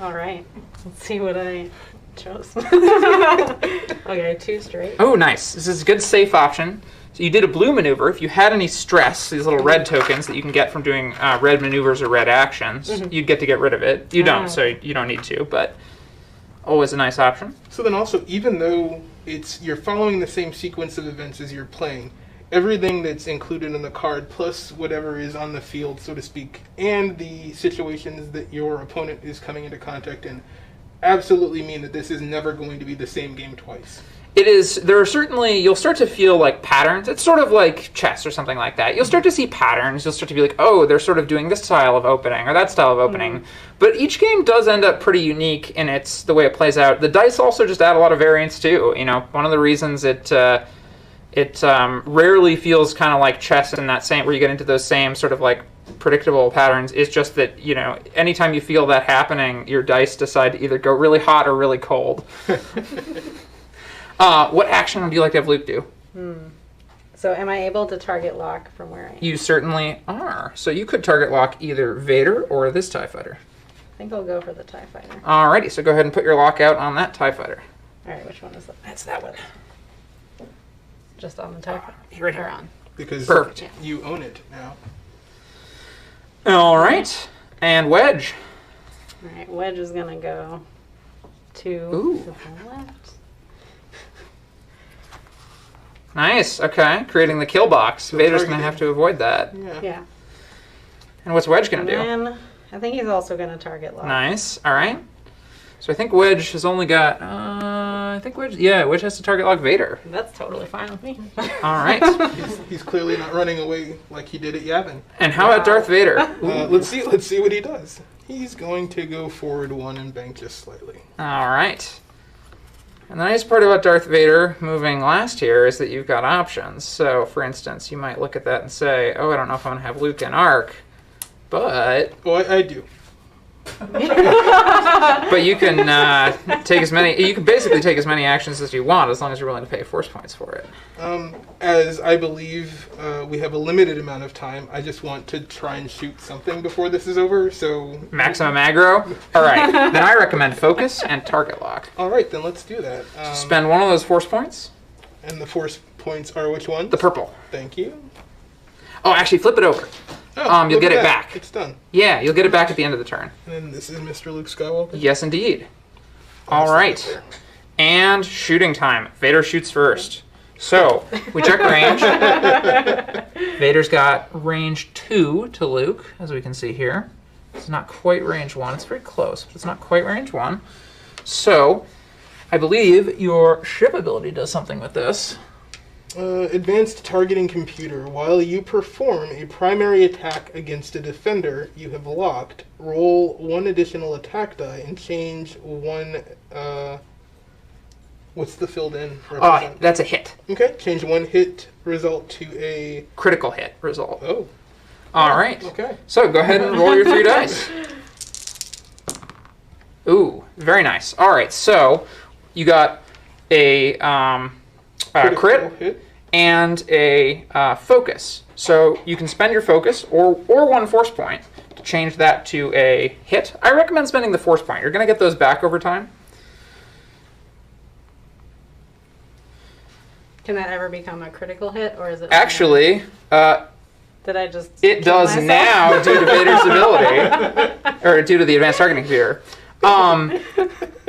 Alright. Let's see what I chose. Okay, 2 straight. Oh, nice. This is a good safe option. So you did a blue maneuver. If you had any stress, these little red tokens that you can get from doing red maneuvers or red actions, you'd get to get rid of it. You don't, so you don't need to, but always a nice option. So then also, even though you're following the same sequence of events as you're playing, everything that's included in the card, plus whatever is on the field, so to speak, and the situations that your opponent is coming into contact in, absolutely mean that this is never going to be the same game twice. It is, there are certainly, you'll start to feel like patterns. It's sort of like chess or something like that. You'll start to see patterns. You'll start to be like, oh, they're sort of doing this style of opening or that style of opening. But each game does end up pretty unique in the way it plays out. The dice also just add a lot of variance too. One of the reasons it rarely feels kind of like chess in that same, where you get into those same sort of like predictable patterns, is just that, anytime you feel that happening, your dice decide to either go really hot or really cold. What action would you like to have Luke do? So am I able to target lock from where I am? You certainly are. So you could target lock either Vader or this TIE Fighter. I think I'll go for the TIE Fighter. Alrighty, so go ahead and put your lock out on that TIE Fighter. Alright, which one is that? That's that one. Just on the TIE Fighter? Right here. Or on? Because Perfect. You own it now. Alright, and Wedge. Alright, Wedge is going to go to the left. Nice, okay. Creating the kill box. Vader's going to have to avoid that. Yeah. And what's Wedge going to do? And I think he's also going to target lock. Nice, alright. So I think Wedge has only got, Wedge has to target lock Vader. That's totally fine with me. Alright. He's clearly not running away like he did at Yavin. And how about Darth Vader? Let's see what he does. He's going to go forward 1 and bank just slightly. Alright. And the nice part about Darth Vader moving last here is that you've got options. So, for instance, you might look at that and say, oh, I don't know if I'm going to have Luke and Arc, but... Oh, I do. But you can take as many. You can basically take as many actions as you want, as long as you're willing to pay force points for it. As I believe we have a limited amount of time, I just want to try and shoot something before this is over. So Maximum aggro. All right. Then I recommend focus and target lock. all right, then let's do that. Spend one of those force points. And the force points are which ones? The purple. Thank you. Oh, actually, flip it over. Oh, You'll look get at it that. back. It's done. Yeah, you'll get it back at the end of the turn. And then this is Mr. Luke Skywalker. Yes, indeed. All right. And shooting time. Vader shoots first. So, we check range. Vader's got range 2 to Luke, as we can see here. It's not quite range 1. It's very close, but it's not quite range 1. So, I believe your ship ability does something with this. Advanced targeting computer. While you perform a primary attack against a defender you have locked, roll 1 additional attack die and change 1. What's the filled in represent? That's a hit. Okay, change 1 hit result to a Critical hit result. Oh. All right. Okay. So go ahead and roll your 3 dice. Ooh, very nice. All right, so you got a Critical crit hit. and a focus. So you can spend your focus or 1 force point to change that to a hit. I recommend spending the force point. You're going to get those back over time. Can that ever become a critical hit, or is it? Actually, Did I just? it kill does myself? now due to Vader's ability, or due to the advanced targeting computer.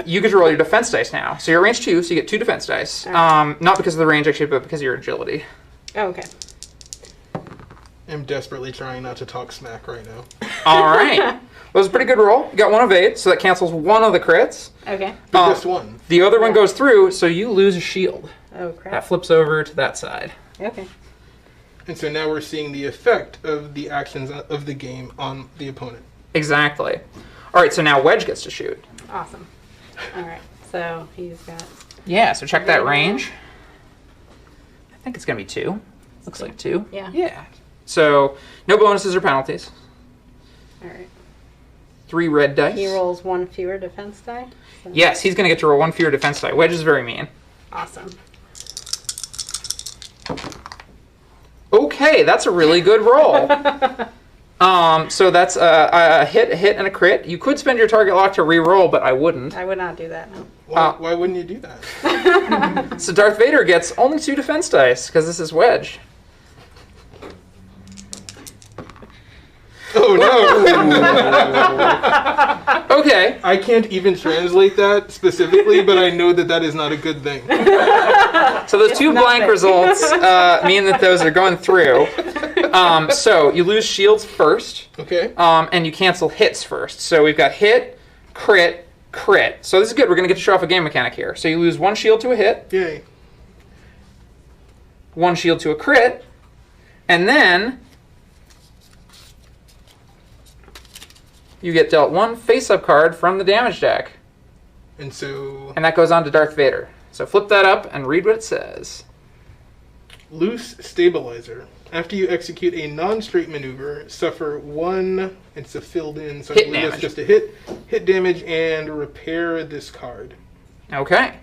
You get to roll your defense dice now. So you're range 2, so you get 2 defense dice. Not because of the range, actually, but because of your agility. Oh, okay. I'm desperately trying not to talk smack right now. All right. Well, it was a pretty good roll. You got 1 evade, so that cancels 1 of the crits. Okay. But just 1. The other one goes through, so you lose a shield. Oh That crap. flips over to that side. Okay. And so now we're seeing the effect of the actions of the game on the opponent. Exactly. All right, so now Wedge gets to shoot. Awesome. All right. So he's got. Yeah, so check that range. I think it's going to be 2. Looks like 2. Yeah. Yeah. So no bonuses or penalties. All right. 3 red dice. He rolls 1 fewer defense die. So Yes, he's going to get to roll 1 fewer defense die. Wedge is very mean. Awesome. Okay, that's a really good roll. So that's a hit, and a crit. You could spend your target lock to re-roll, but I wouldn't. I would not do that. No. Why wouldn't you do that? So Darth Vader gets only 2 defense dice, because this is Wedge. Oh no! Okay. I can't even translate that specifically, but I know that that is not a good thing. So those 2 blank nothing. results mean that those are going through. So you lose shields first, Okay. and you cancel hits first. So we've got hit, crit, crit. So this is good. We're going to get to show off a game mechanic here. So you lose 1 shield to a hit, Yay. 1 shield to a crit, and then you get dealt 1 face-up card from the damage deck. And so, And that goes on to Darth Vader. So flip that up and read what it says. loose stabilizer. After you execute a non-straight maneuver, suffer 1. It's a filled in, so Hit I believe that's damage. just a hit damage, and repair this card. Okay.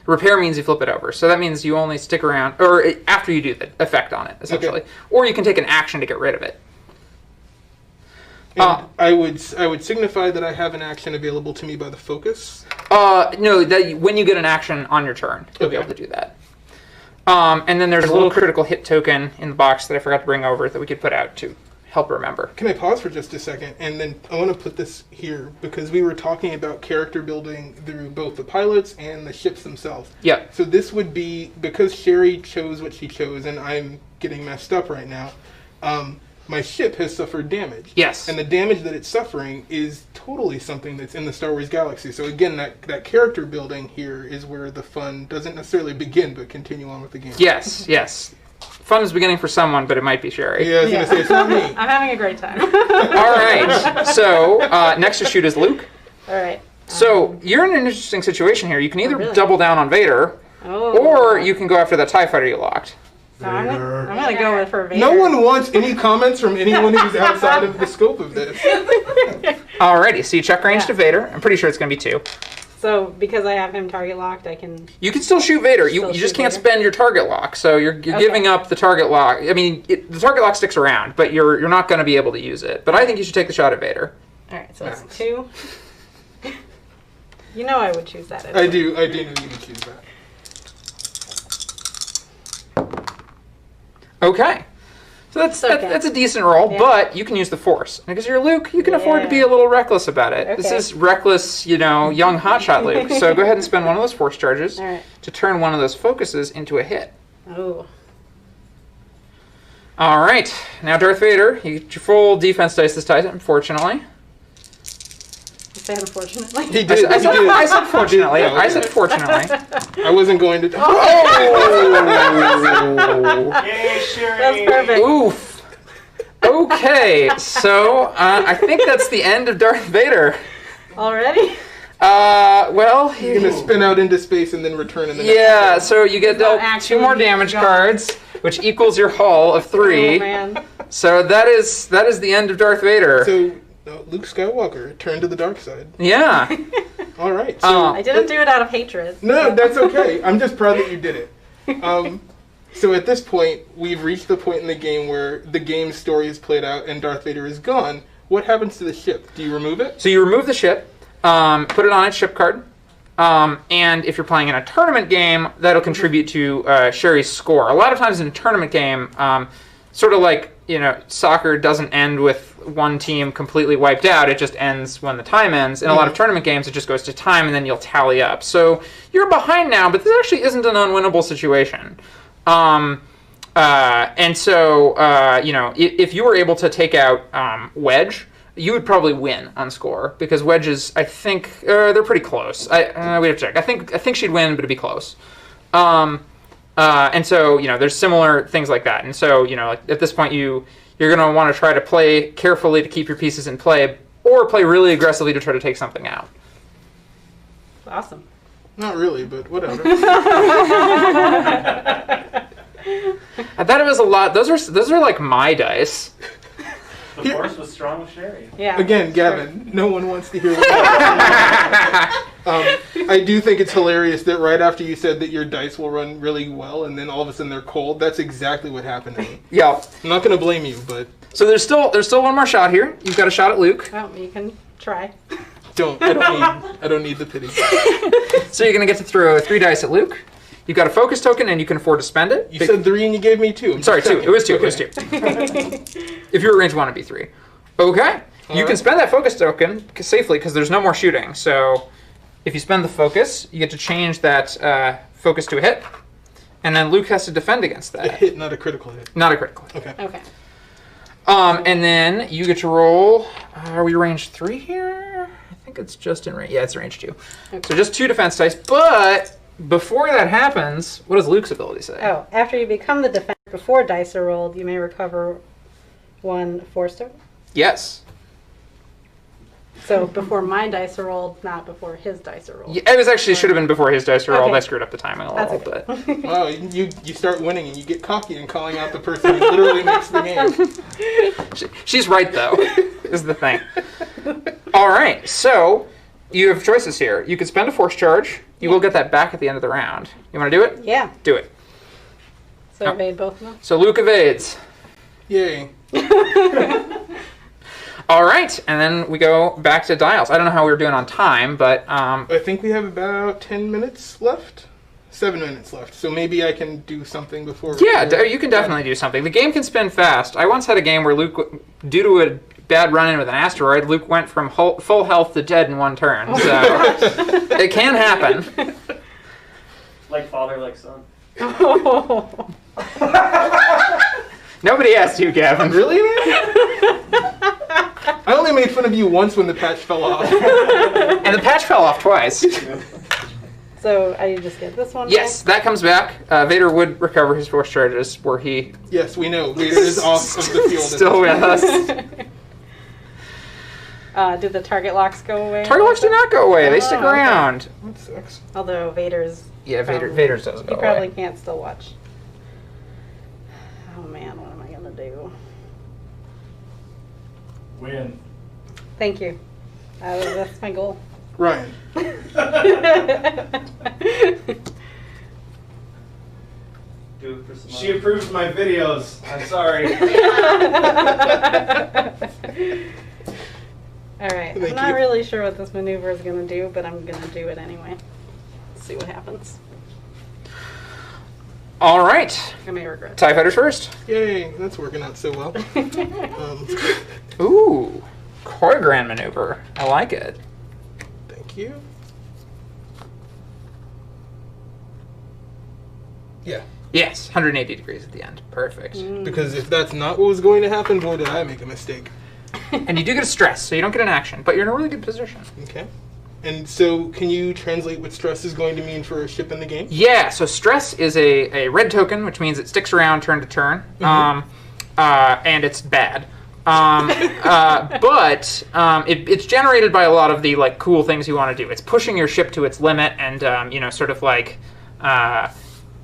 Repair means you flip it over. So that means you only stick around, or after you do the effect on it, essentially. Okay. Or you can take an action to get rid of it. And I would signify that I have an action available to me by the focus. No, when you get an action on your turn, you'll be Okay. able to do that. And then there's a little critical hit token in the box that I forgot to bring over that we could put out to help remember. Can I pause for just a second? And then I want to put this here because we were talking about character building through both the pilots and the ships themselves. Yeah. So this would be, because Sherry chose what she chose, and I'm getting messed up right now, my ship has suffered damage. Yes. And the damage that it's suffering is totally something that's in the Star Wars galaxy. So again, that character building here is where the fun doesn't necessarily begin, but continue on with the game. Yes, yes. Fun is beginning for someone, but it might be Sherry. Yeah, I was going to say, it's not me. I'm having a great time. All right. So next to shoot is Luke. All right. So you're in an interesting situation here. You can either really? double down on Vader, Oh. or you can go after the TIE fighter you locked. So I'm gonna go with for Vader. No one wants any comments from anyone who's outside of the scope of this. Alrighty, so you check range Yeah. to Vader. I'm pretty sure it's going to be 2. So because I have him target locked, I can. You can still shoot Vader. You Still just shoot can't Vader? spend your target lock. So you're giving up the target lock. I mean, the target lock sticks around, but you're not going to be able to use it. But I think you should take the shot at Vader. All right, so Max. it's 2. You know I would choose that. I do know you would choose that. Okay. So that's a decent roll, Yeah. but you can use the Force. Because you're Luke, you can afford to be a little reckless about it. This Okay. is reckless, young hotshot Luke. So go ahead and spend one of those Force charges All right. to turn one of those focuses into a hit. Oh. All right. Now, Darth Vader, you get your full defense dice this time, unfortunately. I said unfortunately. He did. I said, he did. I said fortunately. Oh, I said okay. fortunately. I wasn't going to. Oh! Yay, Sherry! That's perfect. Oof. Okay, so I think that's the end of Darth Vader. Already? Well, You're gonna spin out into space and then return in the next yeah. So you get not dealt 2 more actually damage gone. cards, which equals your haul of 3. Oh man. So that is the end of Darth Vader. So Luke Skywalker turned to the dark side. Yeah. All right. So I didn't do it out of hatred. no, that's okay. I'm just proud that you did it. So at this point, we've reached the point in the game where the game's story is played out and Darth Vader is gone. What happens to the ship? Do you remove it? So you remove the ship, put it on its ship card, and if you're playing in a tournament game, that'll contribute to Sherry's score. A lot of times in a tournament game, sort of like soccer doesn't end with one team completely wiped out. It just ends when the time ends. In a lot of tournament games, it just goes to time, and then you'll tally up. So you're behind now, but this actually isn't an unwinnable situation. And so, if you were able to take out Wedge, you would probably win on score because wedges, I think, they're pretty close. We have to check. I think she'd win, but it'd be close. And so, there's similar things like that. And so, at this point, you're going to want to try to play carefully to keep your pieces in play, or play really aggressively to try to take something out. Awesome. Not really, but whatever. I thought it was a lot. Those are like my dice. The Force was strong with Sherry. Yeah. Again, Gavin, no one wants to hear what I do think it's hilarious that right after you said that your dice will run really well and then all of a sudden they're cold, that's exactly what happened to me. Yeah. I'm not going to blame you, but So there's still one more shot here. You've got a shot at Luke. Oh, you can try. I don't need the pity. So you're going to get to throw 3 dice at Luke. You've got a focus token, and you can afford to spend it. You said 3 and you gave me 2. Sorry, 2. It was 2. Okay. It was 2. If you're at range 1, it'd be 3. Okay. You can spend that focus token safely because there's no more shooting. So if you spend the focus, you get to change that focus to a hit, and then Luke has to defend against A that. hit, not a critical hit. Not a critical hit. Okay. Okay. And then you get to roll. Are we range 3 here? I think it's just in range. Yeah, it's range 2. Okay. So just 2 defense dice. But before that happens, what does Luke's ability say? Oh, after you become the defender before dice are rolled, you may recover 1 force token. Yes. So before my dice are rolled, not before his dice are rolled. Yeah, it was actually should have been before his dice were rolled. Okay. I screwed up the timing a That's little, okay. but Wow, you start winning and you get cocky and calling out the person who literally makes the game. she's right though. Is the thing. All right, so you have choices here. You can spend a force charge. You will get that back at the end of the round. You want to do it? Yeah. Do it. So Oh. evade both of them. So Luke evades. Yay. All right, and then we go back to dials. I don't know how we were doing on time, but I think we have about 10 minutes left. 7 minutes left. So maybe I can do something before. you can definitely do something. The game can spin fast. I once had a game where Luke, due to a bad run-in with an asteroid, Luke went from full health to dead in 1 turn. So it can happen. Like father, like son. Nobody asked you, Gavin. Really, man? I only made fun of you once when the patch fell off. And the patch fell off twice. So I just get this one. Yes, that comes back. Vader would recover his force charges were he Yes, we know. Vader is off of the field. still with us. Do the target locks go away? Target locks do not go away. They stick Oh, okay. around. That sucks. Although Vader's. Yeah, probably- Vader's doesn't You go probably away. can't still watch. Oh man, what am I gonna do? Win. Thank you. That's my goal. Ryan. Do it for some She approves my videos. I'm sorry. Alright, Thank I'm not you. really sure what this maneuver is going to do, but I'm going to do it anyway. See what happens. All right. I may regret it. TIE Fighters first. Yay, that's working out so well. Ooh. Choreograph maneuver. I like it. Thank you. Yeah, Yes, 180 degrees at the end. Perfect. because if that's not what was going to happen, boy, did I make a mistake. And you do get a stress, so you don't get an action, but you're in a really good position. Okay. And so, can you translate what stress is going to mean for a ship in the game? Yeah, so stress is a red token, which means it sticks around turn to turn, and it's bad. But it's generated by a lot of the like cool things you want to do. It's pushing your ship to its limit, and sort of like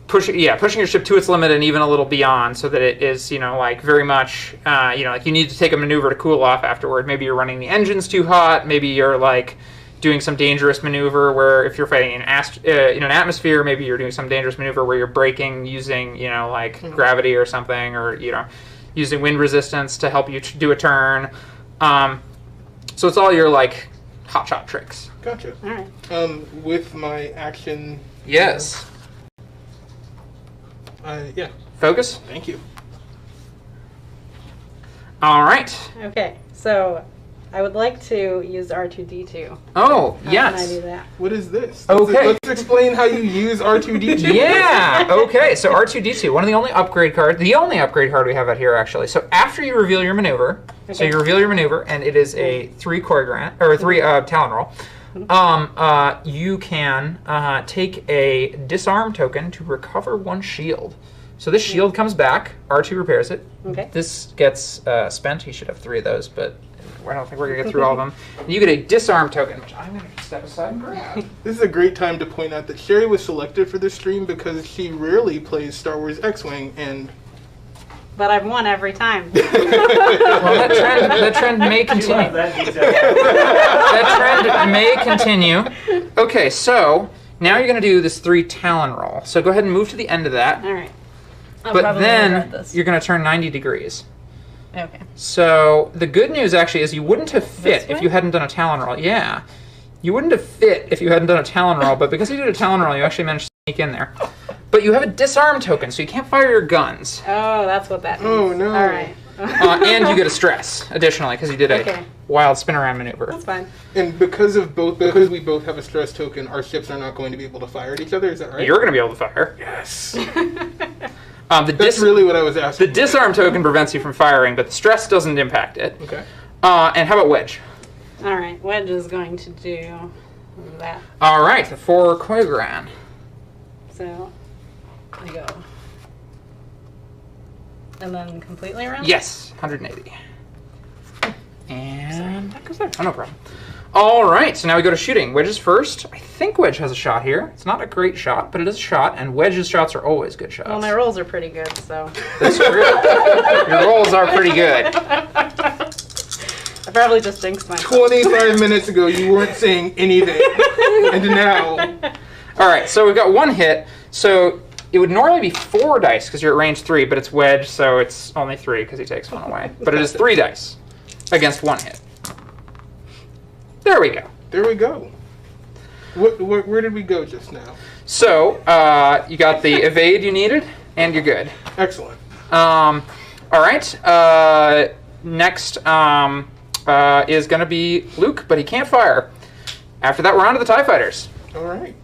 pushing your ship to its limit and even a little beyond, so that it is like very much like you need to take a maneuver to cool off afterward. Maybe you're running the engines too hot. Maybe you're like doing some dangerous maneuver where if you're fighting in an atmosphere, maybe you're doing some dangerous maneuver where you're braking using like gravity or something, or using wind resistance to help you do a turn. So it's all your like hotshot tricks. Gotcha. Alright. With my action. Yes. Yeah. Focus. Thank you. All right. Okay, so I would like to use R2D2. Oh, How yes. can I do that? What is this? Okay. Let's explain how you use R2D2. Yeah. Okay. So R2D2, one of the only upgrade card we have out here actually. So after you reveal your maneuver, so Okay. you reveal your maneuver, and it is a 3 choreograph or 3 Talon Roll. You can take a disarm token to recover 1 shield. So this shield comes back. R2 repairs it. Okay. This gets spent. You should have 3 of those, but I don't think we're gonna get through all of them. And you get a disarm token, which I'm gonna step aside and grab. This is a great time to point out that Sherry was selected for this stream because she rarely plays Star Wars X-Wing, and But I've won every time. Well, that trend may You continue. love that detail. That trend may continue. Okay, so now you're going to do this 3 Talon Roll. So go ahead and move to the end of that. Alright. I'll But probably then regret this. you're going to turn 90 degrees. Okay. So the good news actually is you wouldn't have fit This if way? you hadn't done a Talon Roll. Yeah. You wouldn't have fit if you hadn't done a Talon Roll, but because you did a Talon Roll, you actually managed to sneak in there. But you have a disarm token, so you can't fire your guns. Oh, that's what that means. Oh, no. Alright. And you get a stress, additionally, because you did a Okay. wild spin around maneuver. That's fine. and because we both have a stress token, our ships are not going to be able to fire at each other. Is that right? You're going to be able to fire. Yes. That's Really what I was asking. The disarm token prevents you from firing, but the stress doesn't impact it. Okay. And how about Wedge? Alright, Wedge is going to do that. All right, the 4 choreograph. So, I go. And then completely around? Yes, 180. And that goes there. Oh, no problem. All right, so now we go to shooting. Wedge is first. I think Wedge has a shot here. It's not a great shot, but it is a shot, and Wedge's shots are always good shots. Well, my rolls are pretty good, so. That's true. Your rolls are pretty good. I probably just jinxed myself. 25 minutes ago, you weren't saying anything, and now. All right, so we've got 1 hit. So it would normally be 4 dice because you're at range 3, but it's Wedge, so it's only 3 because he takes 1 away. But it is 3 dice against 1 hit. There we go. There we go. Where did we go just now? So you got the evade you needed, and you're good. Excellent. All right. Next is going to be Luke, but he can't fire. After that, we're on to the TIE Fighters. All right.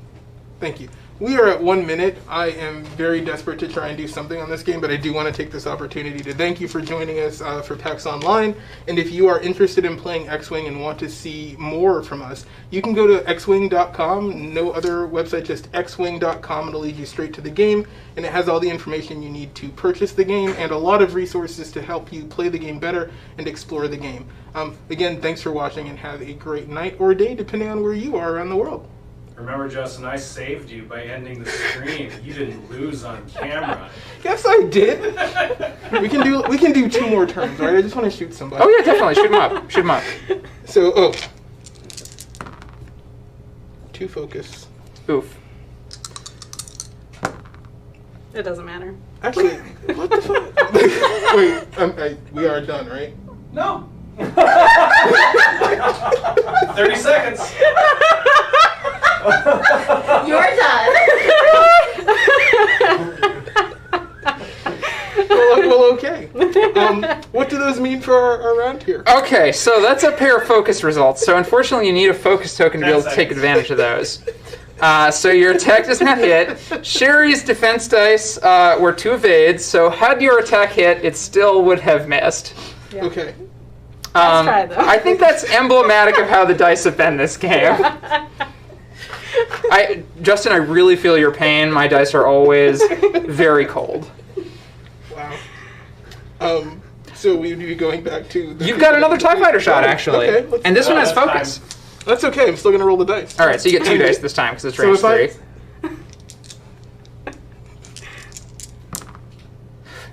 Thank you. We are at 1 minute. I am very desperate to try and do something on this game, but I do want to take this opportunity to thank you for joining us for PAX Online. And if you are interested in playing X-Wing and want to see more from us, you can go to xwing.com. No other website, just xwing.com. It'll lead you straight to the game, and it has all the information you need to purchase the game and a lot of resources to help you play the game better and explore the game. Again, thanks for watching, and have a great night or day, depending on where you are around the world. Remember, Justin, I saved you by ending the stream. You didn't lose on camera. Yes, I did. We can do 2 more turns, right? I just want to shoot somebody. Oh yeah, definitely. Shoot him up. Shoot him up. So, 2 focus. Oof. It doesn't matter. Actually, what the fuck? Wait, we are done, right? No. 30 seconds. You're done. Well, okay. What do those mean for our round here? Okay, so that's a pair of focus results. So unfortunately, you need a focus token to be able to take advantage of those. So your attack does not hit. Sherry's defense dice were 2 evades, so had your attack hit, it still would have missed. Yeah. Okay. Let's try, though. I think that's emblematic of how the dice have been this game. Justin, I really feel your pain. My dice are always very cold. Wow. So we would be going back to... You've got another TIE Fighter shot, actually. Okay, and this one has that's focus. That's okay. I'm still going to roll the dice. All right, so you get 2 dice this time because it's range So 3. if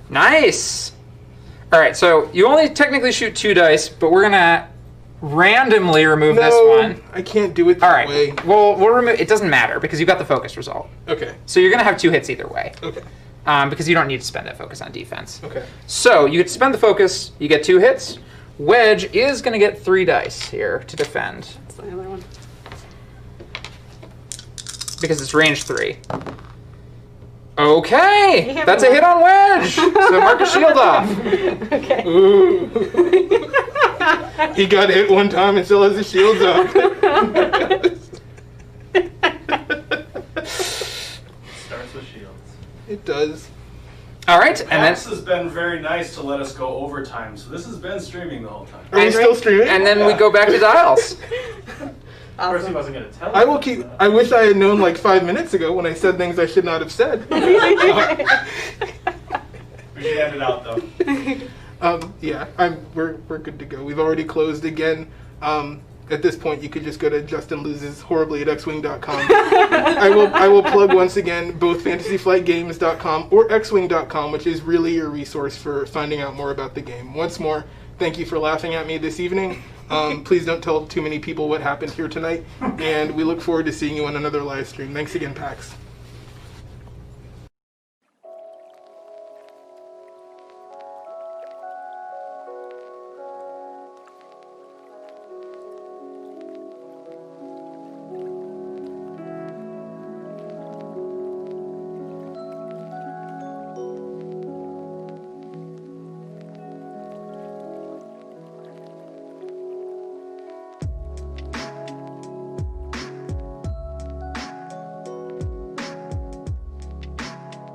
Nice. All right, so you only technically shoot 2 dice, but we're gonna randomly remove this one. I can't do it All that right. way. Well, we'll remove. It doesn't matter because you've got the focus result. Okay. So you're gonna have 2 hits either way. Okay. Because you don't need to spend that focus on defense. Okay. So you get to spend the focus. You get 2 hits. Wedge is gonna get 3 dice here to defend That's the other one. because it's range 3. Okay, You have that's a one. hit on Wedge. So mark a shield off. Okay. Ooh. He got hit one time and still has his shields up. Starts with shields. It does. All right, and then Max has been very nice to let us go overtime, so this has been streaming the whole time. Are you still streaming? and then we go back to dials. Of course, he Awesome. wasn't going to tell I us. will keep. I wish I had known like 5 minutes ago when I said things I should not have said. We should end it out, though. Yeah, we're good to go. We've already closed again. At this point, you could just go to justinloseshorribly at xwing.com. I will plug once again both fantasyflightgames.com or xwing.com, which is really your resource for finding out more about the game. Once more, thank you for laughing at me this evening. Please don't tell too many people what happened here tonight, and we look forward to seeing you on another live stream. Thanks again, PAX.